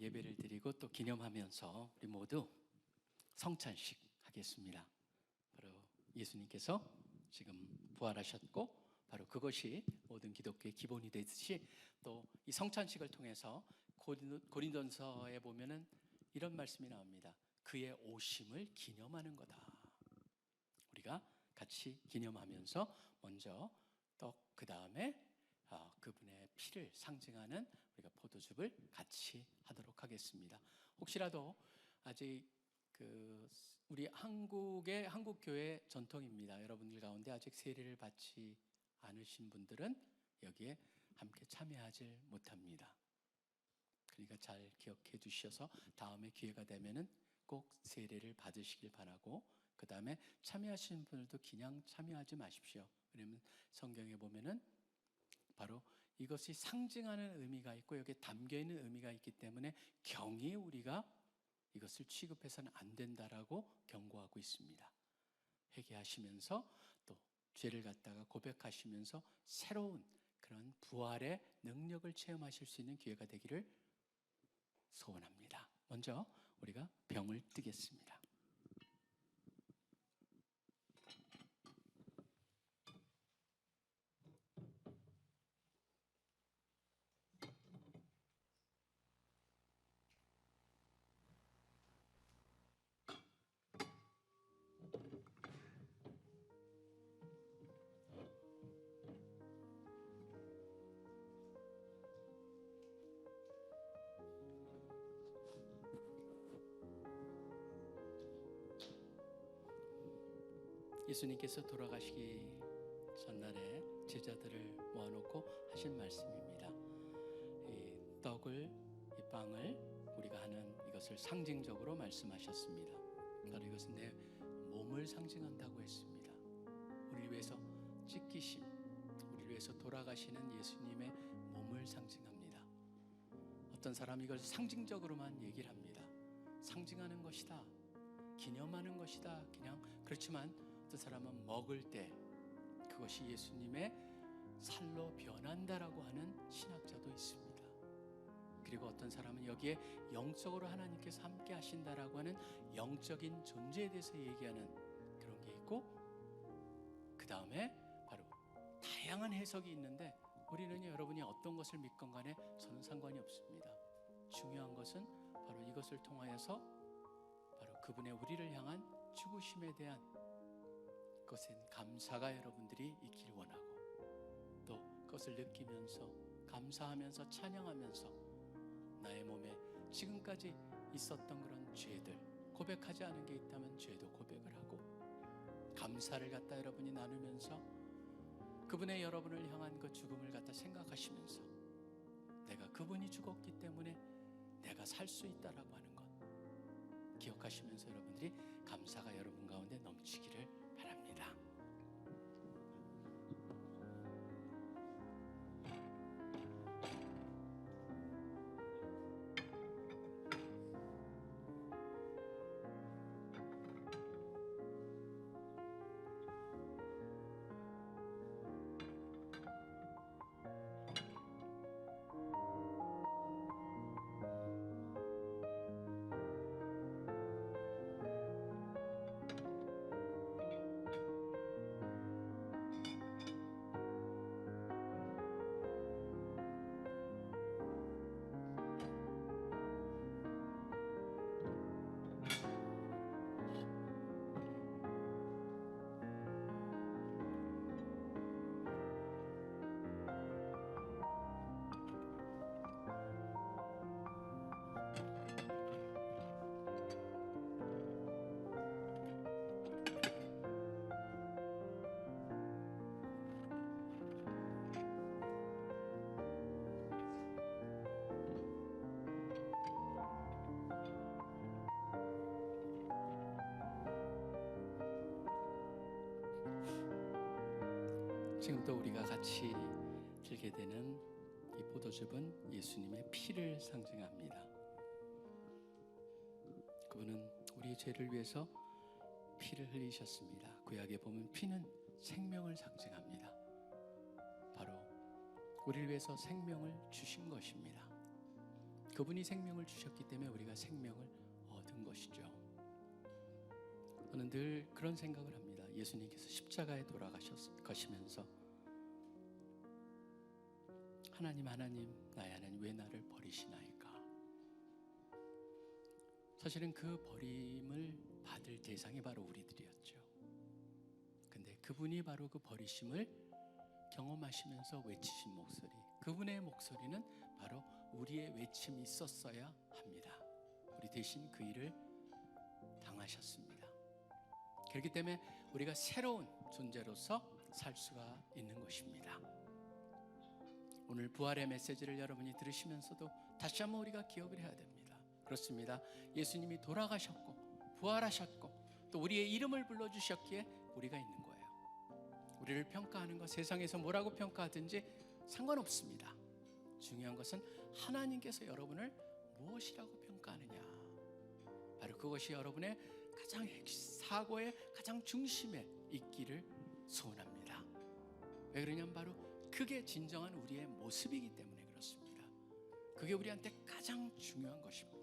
예배를 드리고 또 기념하면서 우리 모두 성찬식 하겠습니다. 바로 예수님께서 지금 부활하셨고 바로 그것이 모든 기독교의 기본이 되듯이 또 이 성찬식을 통해서 고린도전서에 보면은 이런 말씀이 나옵니다. 그의 오심을 기념하는 거다. 우리가 같이 기념하면서 먼저 떡, 그 다음에 그분의 피를 상징하는 우리가 포도즙을 같이 하도록 하겠습니다. 혹시라도 아직 우리 한국 교회 전통입니다. 여러분들 가운데 아직 세례를 받지 않으신 분들은 여기에 함께 참여하지 못합니다. 그러니까 잘 기억해 주셔서 다음에 기회가 되면은 꼭 세례를 받으시길 바라고, 그 다음에 참여하시는 분들도 그냥 참여하지 마십시오. 왜냐하면 성경에 보면은 바로 이것이 상징하는 의미가 있고 여기에 담겨 있는 의미가 있기 때문에 경히 우리가 이것을 취급해서는 안 된다라고 경고하고 있습니다. 회개하시면서 또 죄를 갖다가 고백하시면서 새로운 그런 부활의 능력을 체험하실 수 있는 기회가 되기를 소원합니다. 먼저 우리가 병을 뜨겠습니다. 예수님께서 돌아가시기 전날에 제자들을 모아놓고 하신 말씀입니다. 이 떡을, 이 빵을 우리가 하는 이것을 상징적으로 말씀하셨습니다. 바로 이것은 내 몸을 상징한다고 했습니다. 우리를 위해서 찢기심, 우리를 위해서 돌아가시는 예수님의 몸을 상징합니다. 어떤 사람이 이걸 상징적으로만 얘기를 합니다. 상징하는 것이다, 기념하는 것이다. 그냥 그렇지만 어떤 사람은 먹을 때 그것이 예수님의 살로 변한다라고 하는 신학자도 있습니다. 그리고 어떤 사람은 여기에 영적으로 하나님께서 함께 하신다라고 하는 영적인 존재에 대해서 얘기하는 그런 게 있고, 그 다음에 바로 다양한 해석이 있는데 우리는 여러분이 어떤 것을 믿건 간에 저는 상관이 없습니다. 중요한 것은 바로 이것을 통하여서 바로 그분의 우리를 향한 죽으심에 대한 그것엔 감사가 여러분들이 있기를 원하고, 또 그것을 느끼면서 감사하면서 찬양하면서 나의 몸에 지금까지 있었던 그런 죄들, 고백하지 않은 게 있다면 죄도 고백을 하고, 감사를 갖다 여러분이 나누면서 그분의 여러분을 향한 그 죽음을 갖다 생각하시면서 내가 그분이 죽었기 때문에 내가 살 수 있다라고 하는 것 기억하시면서 여러분들이 감사가 여러분 가운데 넘치기를 바랍니다. 지금 또 우리가 같이 들게 되는 이 포도즙은 예수님의 피를 상징합니다. 그분은 우리의 죄를 위해서 피를 흘리셨습니다. 구약에 보면 피는 생명을 상징합니다. 바로 우리를 위해서 생명을 주신 것입니다. 그분이 생명을 주셨기 때문에 우리가 생명을 얻은 것이죠. 저는 늘 그런 생각을 합니다. 예수님께서 십자가에 돌아가시면서 하나님 나의 하나님 왜 나를 버리시나이까. 사실은 그 버림을 받을 대상이 바로 우리들이었죠. 근데 그분이 바로 그 버리심을 경험하시면서 외치신 목소리, 그분의 목소리는 바로 우리의 외침이 있었어야 합니다. 우리 대신 그 일을 당하셨습니다. 그렇기 때문에 우리가 새로운 존재로서 살 수가 있는 것입니다. 오늘 부활의 메시지를 여러분이 들으시면서도 다시 한번 우리가 기억을 해야 됩니다. 그렇습니다. 예수님이 돌아가셨고 부활하셨고 또 우리의 이름을 불러주셨기에 우리가 있는 거예요. 우리를 평가하는 것, 세상에서 뭐라고 평가하든지 상관없습니다. 중요한 것은 하나님께서 여러분을 무엇이라고 평가하느냐, 바로 그것이 여러분의 가장 사고의 가장 중심에 있기를 소원합니다. 왜 그러냐면 바로 그게 진정한 우리의 모습이기 때문에 그렇습니다. 그게 우리한테 가장 중요한 것입니다.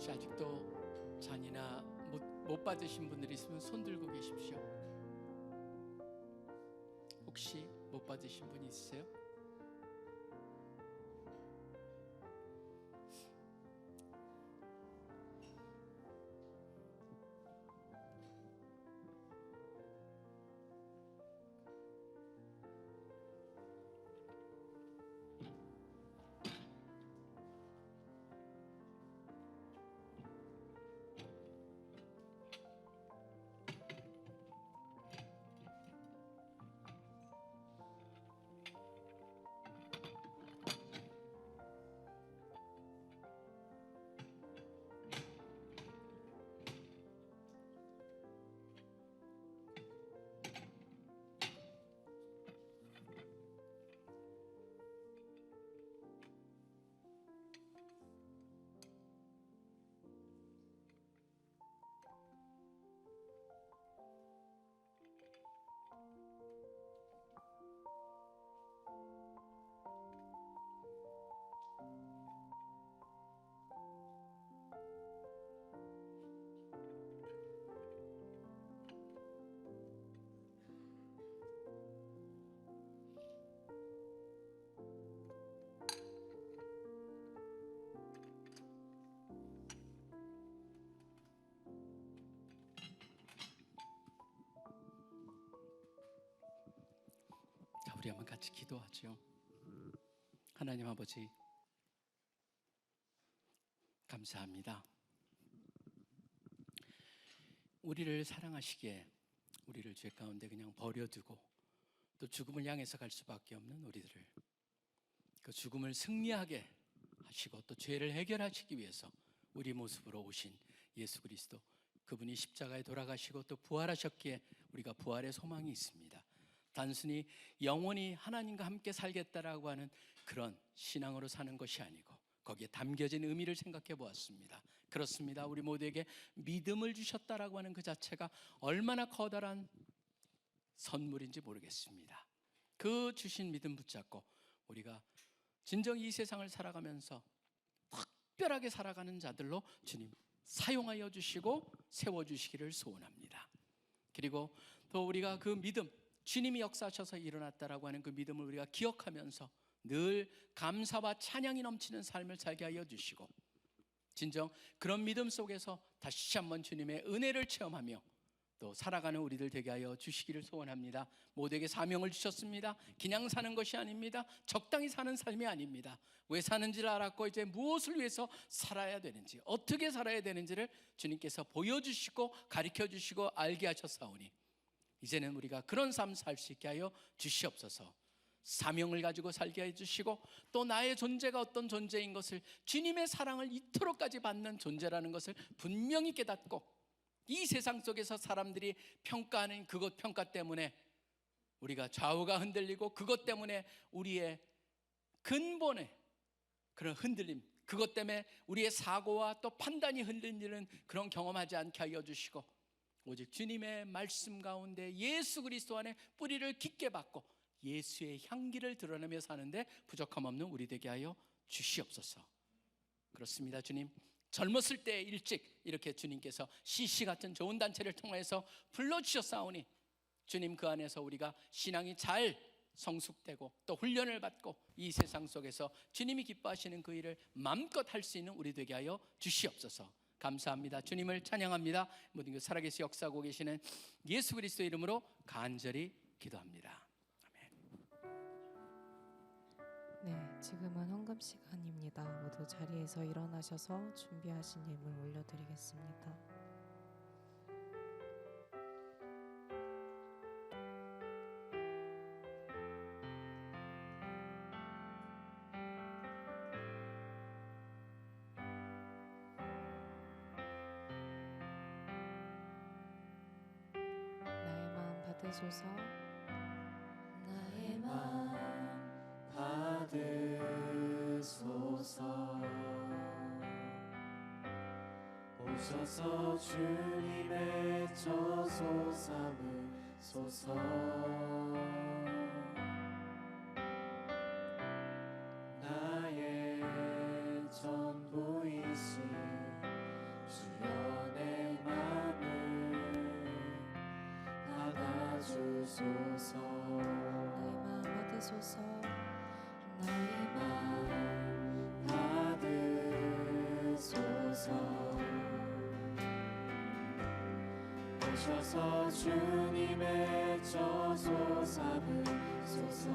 혹시 아직도 잔이나 못 받으신 분들이 있으면 손 들고 계십시오. 혹시 못 받으신 분이 있으세요? 자, 우리 한번 같이 기도하죠. 하나님 아버지, 감사합니다. 우리를 사랑하시기에 우리를 죄 가운데 그냥 버려두고 또 죽음을 향해서 갈 수밖에 없는 우리들을 그 죽음을 승리하게 하시고 또 죄를 해결하시기 위해서 우리 모습으로 오신 예수 그리스도, 그분이 십자가에 돌아가시고 또 부활하셨기에 우리가 부활의 소망이 있습니다. 단순히 영원히 하나님과 함께 살겠다라고 하는 그런 신앙으로 사는 것이 아니고 거기에 담겨진 의미를 생각해 보았습니다. 그렇습니다. 우리 모두에게 믿음을 주셨다라고 하는 그 자체가 얼마나 커다란 선물인지 모르겠습니다. 그 주신 믿음 붙잡고 우리가 진정 이 세상을 살아가면서 특별하게 살아가는 자들로 주님 사용하여 주시고 세워주시기를 소원합니다. 그리고 또 우리가 그 믿음, 주님이 역사하셔서 일어났다라고 하는 그 믿음을 우리가 기억하면서 늘 감사와 찬양이 넘치는 삶을 살게 하여 주시고 진정 그런 믿음 속에서 다시 한번 주님의 은혜를 체험하며 또 살아가는 우리들 되게 하여 주시기를 소원합니다. 모두에게 사명을 주셨습니다. 그냥 사는 것이 아닙니다. 적당히 사는 삶이 아닙니다. 왜 사는지를 알았고 이제 무엇을 위해서 살아야 되는지, 어떻게 살아야 되는지를 주님께서 보여주시고 가르쳐주시고 알게 하셨사오니 이제는 우리가 그런 삶 살 수 있게 하여 주시옵소서. 사명을 가지고 살게 해주시고 또 나의 존재가 어떤 존재인 것을, 주님의 사랑을 이토록까지 받는 존재라는 것을 분명히 깨닫고, 이 세상 속에서 사람들이 평가하는 그것 평가 때문에 우리가 좌우가 흔들리고, 그것 때문에 우리의 근본의 그런 흔들림, 그것 때문에 우리의 사고와 또 판단이 흔들리는 그런 경험하지 않게 하여 주시고, 오직 주님의 말씀 가운데 예수 그리스도 안에 뿌리를 깊게 박고 예수의 향기를 드러내며 사는데 부족함 없는 우리 되게 하여 주시옵소서. 그렇습니다. 주님, 젊었을 때 일찍 이렇게 주님께서 CC 같은 좋은 단체를 통해서 불러주셨사오니 주님, 그 안에서 우리가 신앙이 잘 성숙되고 또 훈련을 받고 이 세상 속에서 주님이 기뻐하시는 그 일을 마음껏 할 수 있는 우리 되게 하여 주시옵소서. 감사합니다. 주님을 찬양합니다. 모든 그 살아계시 역사하고 계시는 예수 그리스도의 이름으로 간절히 기도합니다. 네, 지금은 헌금 시간입니다. 모두 자리에서 일어나셔서 준비하신 예물 올려드리겠습니다. 나의 마음 받으소서. 나의 마음 받으소서. 오셔서 주님의 저소 삼으소서. 나의 전부이신 주여 내 맘을 받아주소서. 나의 마음 받으소서. 나의 마음 받으소서. 오셔서 주님의 저소 삼으소서.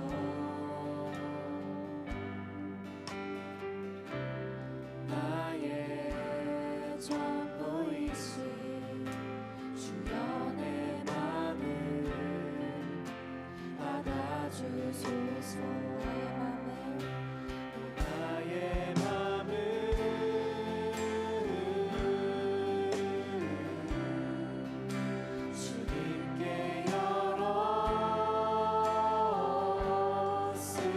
나의 전부이신 주여 내 맘을 받아주소서. 나의 맘을 주님께 열었으니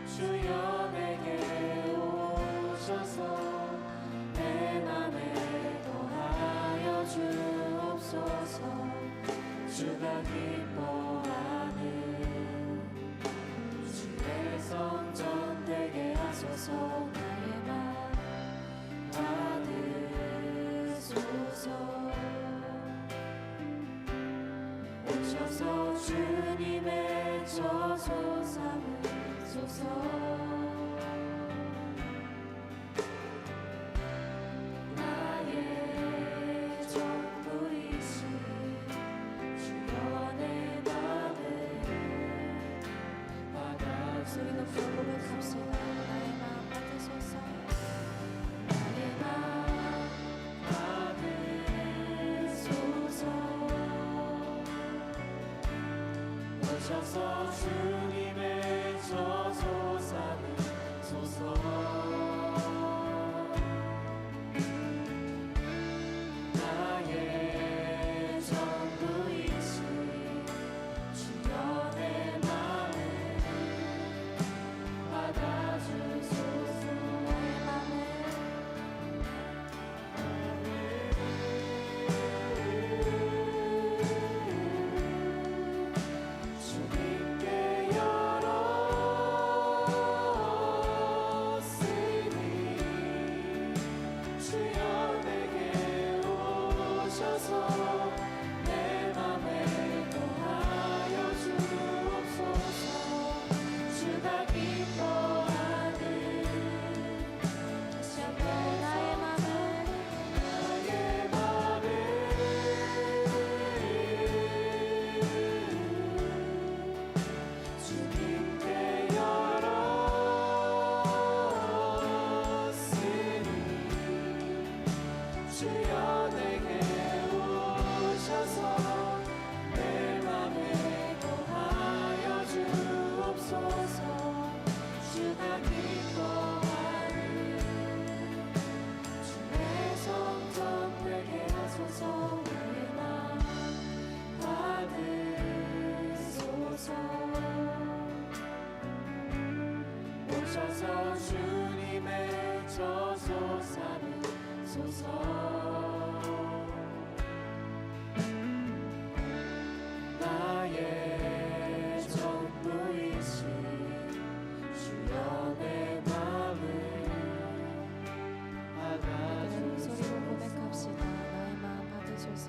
주여 내게 오셔서 내 맘에 거하여 주옵소서. 주가 기뻐하는 주의 성전 되게 하소서. 나의 맘 받으소서. 오셔서 주님의 저소 삼으소서. 나의 전부이신 주여 내 맘을 소리 높여 고백합시다. 나의 마음 받으소서. 나의 맘 받으소서. 오셔서 주님의 저소 삼으소서. 나의 전부이신 주여 내 맘을 받아주소서. 나의 맘을 주님께 열었으니 주소 삼으소서. 나의 전부이신 주여 내 맘을 그대로 소리로 받아주소서. 고백합시다. 나의 마음 받으소서.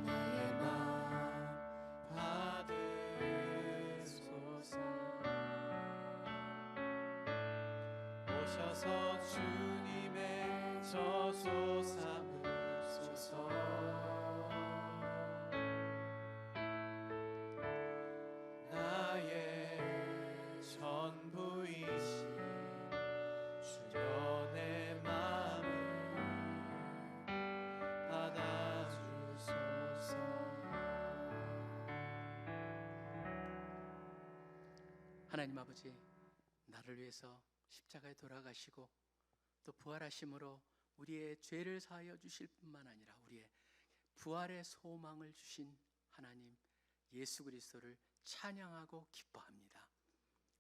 나의 맘 받으소서. 오셔서 주님의 저소 삼으소서. 나의 전부이신 주여 내 마음을 받아주소서. 하나님 아버지, 나를 위해서 십자가에 돌아가시고 또 부활하심으로 우리의 죄를 사하여 주실 뿐만 아니라 우리의 부활의 소망을 주신 하나님 예수 그리스도를 찬양하고 기뻐합니다.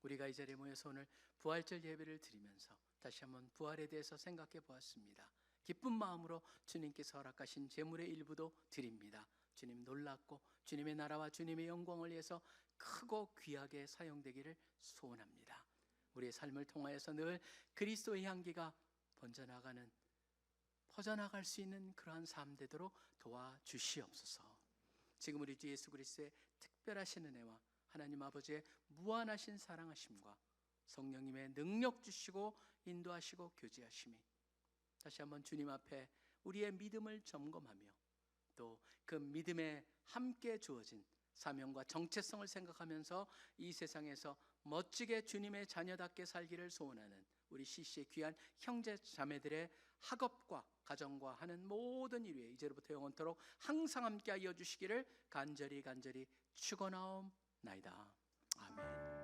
우리가 이 자리에 모여서 오늘 부활절 예배를 드리면서 다시 한번 부활에 대해서 생각해 보았습니다. 기쁜 마음으로 주님께서 허락하신 제물의 일부도 드립니다. 주님 놀랍고 주님의 나라와 주님의 영광을 위해서 크고 귀하게 사용되기를 소원합니다. 우리의 삶을 통하여서 늘 그리스도의 향기가 퍼져나갈 수 있는 그러한 삶 되도록 도와주시옵소서. 지금 우리 주 예수 그리스도의 특별하신 은혜와 하나님 아버지의 무한하신 사랑하심과 성령님의 능력 주시고 인도하시고 교제하심이 다시 한번 주님 앞에 우리의 믿음을 점검하며 또 그 믿음에 함께 주어진 사명과 정체성을 생각하면서 이 세상에서 멋지게 주님의 자녀답게 살기를 소원하는 우리 CC의 귀한 형제 자매들의 학업과 가정과 하는 모든 일 위에 이제로부터 영원토록 항상 함께하여 주시기를 간절히 축원하옵나이다. 아멘.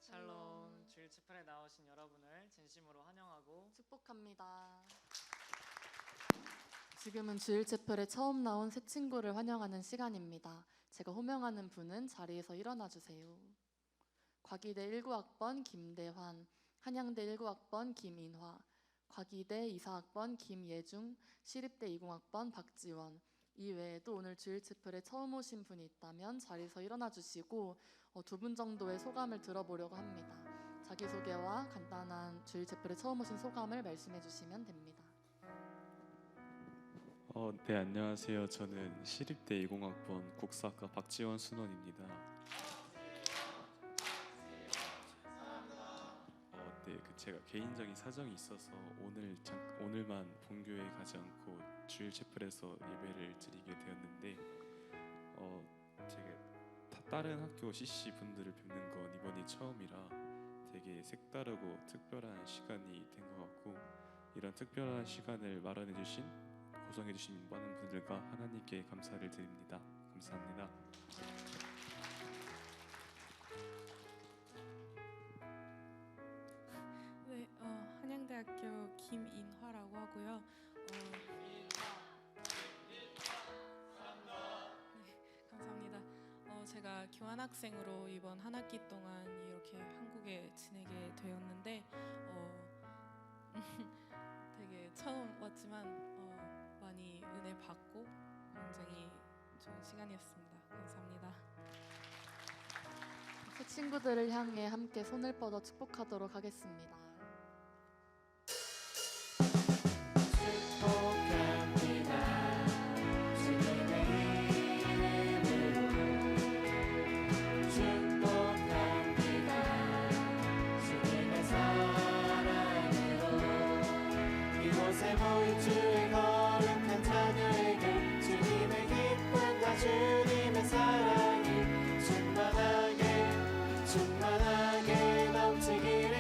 샬롬, 주일 집회에 나오신 여러분을 진심으로 환영하고 축복합니다. 지금은 주일 채플에 처음 나온 새 친구를 환영하는 시간입니다. 제가 호명하는 분은 자리에서 일어나 주세요. 과기대 19학번 김대환, 한양대 19학번 김인화, 과기대 2사학번 김예중, 시립대 20학번 박지원. 이외에도 오늘 주일 채플에 처음 오신 분이 있다면 자리에서 일어나 주시고 두 분 정도의 소감을 들어보려고 합니다. 자기소개와 간단한 주일 채플에 처음 오신 소감을 말씀해 주시면 됩니다. 네, 안녕하세요. 저는 시립대 20학번 국사학과 박지원 순원입니다. 네, 제가 개인적인 사정이 있어서 오늘만 본교에 가지 않고 주일 채플에서 예배를 드리게 되었는데, 제가 다른 학교 CC 분들을 뵙는 건 이번이 처음이라 되게 색다르고 특별한 시간이 된 것 같고, 이런 특별한 시간을 마련해 주신 구성해 주신 많은 분들과 하나님께 감사를 드립니다. 감사합니다. 네, 한양대학교 김인화라고 하고요. 네, 감사합니다. 제가 교환학생으로 이번 한 학기 동안 이렇게 한국에 지내게 되었는데 되게 처음 왔지만 많이 은혜 받고 굉장히 좋은 시간이었습니다. 감사합니다. 새 친구들을 향해 함께 손을 뻗어 축복하도록 하겠습니다. 축복합니다. 주님의 이름으로 축복합니다. 주님의 사랑으로 이곳에 모인 주의 거룩한 자녀에게 주님의 기쁨과 주님의 사랑이 충만하게 넘치기를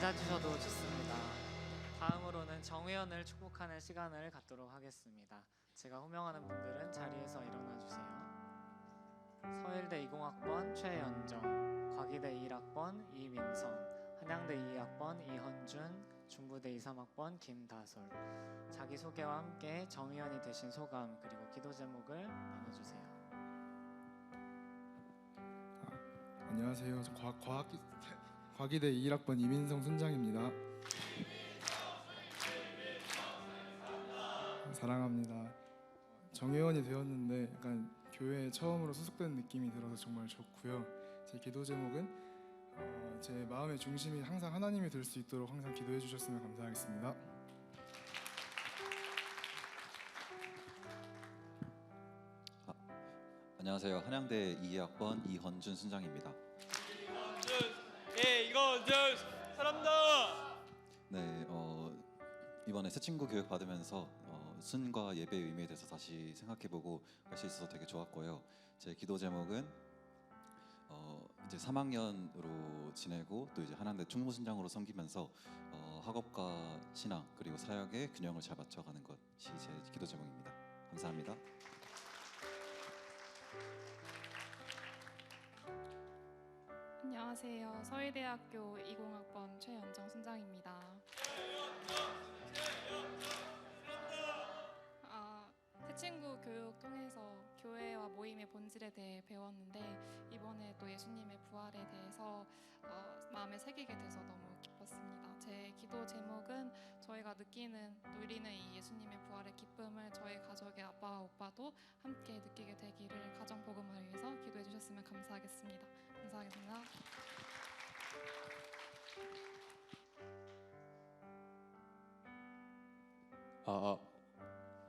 앉아주셔도 좋습니다. 다음으로는 정회연을 축복하는 시간을 갖도록 하겠습니다. 제가 호명하는 분들은 자리에서 일어나 주세요. 서일대 20학번 최연정, 과기대 21학번 이민성, 한양대 2학번 이헌준, 중부대 23학번 김다솔. 자기소개와 함께 정의원이 되신 소감 그리고 기도 제목을 나눠주세요. 안녕하세요. 저 과기대 21학번 이민성 순장입니다. 사랑합니다. 정회원이 되었는데 약간 교회에 처음으로 소속된 느낌이 들어서 정말 좋고요. 제 기도 제목은 제 마음의 중심이 항상 하나님이 될 수 있도록 항상 기도해 주셨으면 감사하겠습니다. 안녕하세요. 한양대 2학번 이헌준 순장입니다. 이건준 사람다. 네, 이번에 새 친구 교육 받으면서 순과 예배의 의미에 대해서 다시 생각해보고 할 수 있어서 되게 좋았고요. 제 기도 제목은 이제 3학년으로 지내고 또 이제 한양대 충무순장으로 섬기면서 학업과 신앙 그리고 사역의 균형을 잘 맞춰가는 것이 제 기도 제목입니다. 감사합니다. 안녕하세요. 서울대학교 20학번 최연정 순장입니다. 새 친구 교육 통해서 교회와 모임의 본질에 대해 배웠는데 이번에 또 예수님의 부활에 대해서 마음에 새기게 돼서 너무 기뻤습니다. 제 기도 제목은 저희가 누리는 이 예수님의 부활의 기쁨을 저희 가족의 아빠와 오빠도 함께 느끼게 되기를 가정 복음을 위해서 기도해 주셨으면 감사하겠습니다. 감사하겠습니다.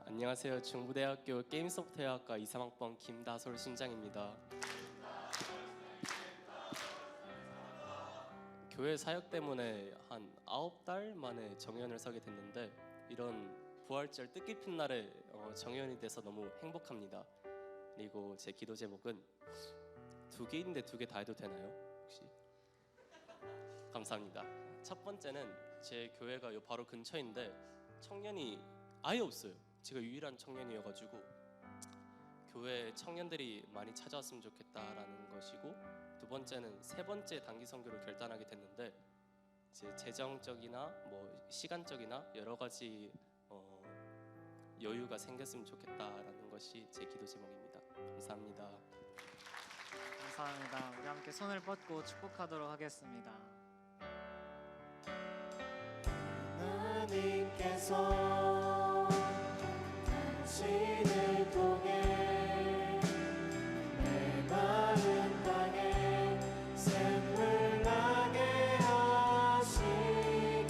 안녕하세요. 중부대학교 게임소프트웨어학과 23학번 김다솔 순장입니다. 교회 사역 때문에 한 9달 만에 정회원을 서게 됐는데 이런 부활절 뜻깊은 날에 정회원이 돼서 너무 행복합니다. 그리고 제 기도 제목은 2개인데 2개 다 해도 되나요? 혹시? 감사합니다. 첫 번째는 제 교회가 요 바로 근처인데 청년이 아예 없어요. 제가 유일한 청년이어가지고 교회 청년들이 많이 찾아왔으면 좋겠다라는 것이고, 두 번째는 3번째 단기 선교를 결단하게 됐는데 이제 재정적이나 뭐 시간적이나 여러 가지 여유가 생겼으면 좋겠다라는 것이 제 기도 제목입니다. 감사합니다. 감사합니다. 우리 함께 손을 뻗고 축복하도록 하겠습니다. 하나님께서 당신을 통해 내 마른 땅에 샘물 나게 하시길,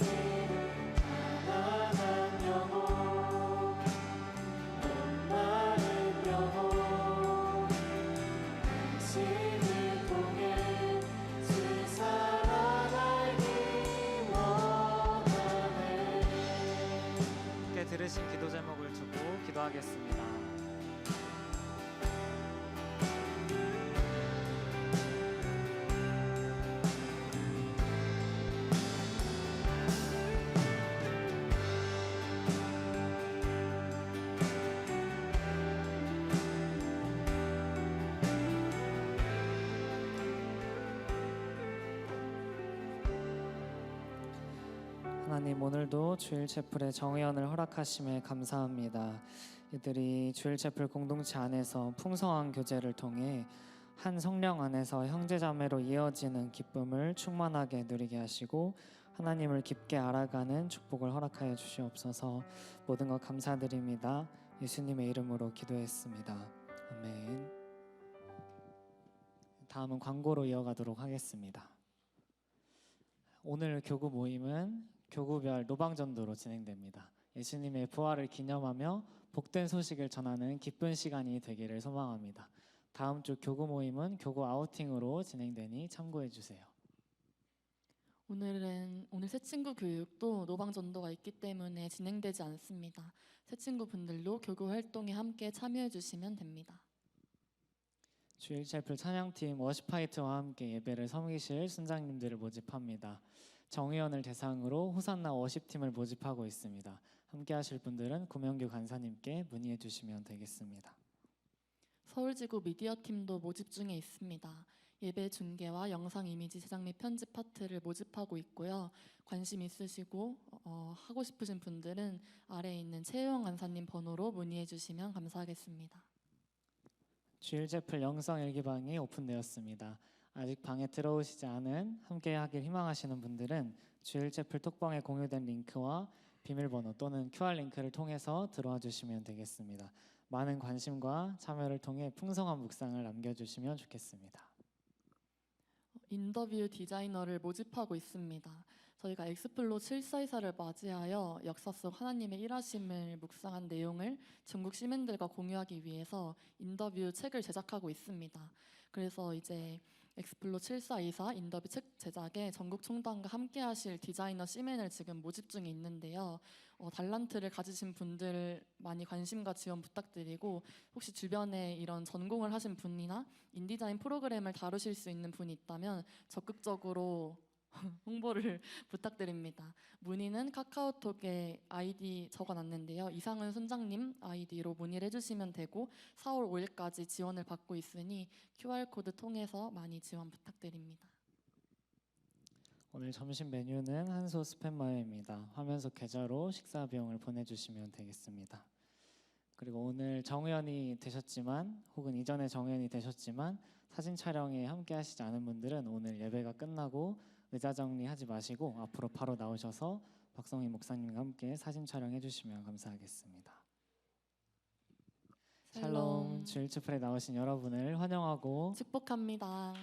가난한 영혼 목마른 영혼 당신을 통해 세상 알기 원하네. 함께 들으신 기도 제목을 두고 기도하겠습니다. 하나님, 오늘도 주일 채플의 정의연을 허락하심에 감사합니다. 이들이 주일 채플 공동체 안에서 풍성한 교제를 통해 한 성령 안에서 형제자매로 이어지는 기쁨을 충만하게 누리게 하시고 하나님을 깊게 알아가는 축복을 허락하여 주시옵소서. 모든 것 감사드립니다. 예수님의 이름으로 기도했습니다. 아멘. 다음은 광고로 이어가도록 하겠습니다. 오늘 교구 모임은 교구별 노방전도로 진행됩니다. 예수님의 부활을 기념하며 복된 소식을 전하는 기쁜 시간이 되기를 소망합니다. 다음 주 교구 모임은 교구 아우팅으로 진행되니 참고해 주세요. 오늘 새 친구 교육도 노방 전도가 있기 때문에 진행되지 않습니다. 새 친구분들도 교구 활동에 함께 참여해 주시면 됩니다. 주일 채플 찬양팀 워시파이트와 함께 예배를 섬기실 순장님들을 모집합니다. 정의원을 대상으로 호산나 워십팀을 모집하고 있습니다. 함께 하실 분들은 구명규 간사님께 문의해 주시면 되겠습니다. 서울지구 미디어팀도 모집 중에 있습니다. 예배 중계와 영상 이미지 제작 및 편집 파트를 모집하고 있고요. 관심 있으시고 하고 싶으신 분들은 아래에 있는 최혜영 간사님 번호로 문의해 주시면 감사하겠습니다. 주일 제플 영성 일기방이 오픈되었습니다. 아직 방에 들어오시지 않은 함께 하길 희망하시는 분들은 주일 제플 톡방에 공유된 링크와 비밀번호 또는 QR 링크를 통해서 들어와 주시면 되겠습니다. 많은 관심과 참여를 통해 풍성한 묵상을 남겨주시면 좋겠습니다. 인터뷰 디자이너를 모집하고 있습니다. 저희가 엑스플로 744를 맞이하여 역사 속 하나님의 일하심을 묵상한 내용을 중국 시민들과 공유하기 위해서 인터뷰 책을 제작하고 있습니다. 그래서 이제 엑스플로 7424 인터뷰 책 제작에 전국 총단과 함께 하실 디자이너 C맨을 지금 모집 중에 있는데요. 달란트를 가지신 분들 많이 관심과 지원 부탁드리고 혹시 주변에 이런 전공을 하신 분이나 인디자인 프로그램을 다루실 수 있는 분이 있다면 적극적으로 홍보를 부탁드립니다. 문의는 카카오톡에 아이디 적어놨는데요. 이상은 순장님 아이디로 문의를 해주시면 되고 4월 5일까지 지원을 받고 있으니 QR코드 통해서 많이 지원 부탁드립니다. 오늘 점심 메뉴는 한소 스팸 마요입니다. 화면 속 계좌로 식사 비용을 보내주시면 되겠습니다. 그리고 오늘 정의원이 되셨지만 혹은 이전에 정의원이 되셨지만 사진 촬영에 함께 하시지 않은 분들은 오늘 예배가 끝나고 의자 정리하지 마시고 앞으로 바로 나오셔서 박성희 목사님과 함께 사진 촬영해 주시면 감사하겠습니다. 샬롬. 주일 집회에 나오신 여러분을 환영하고 축복합니다.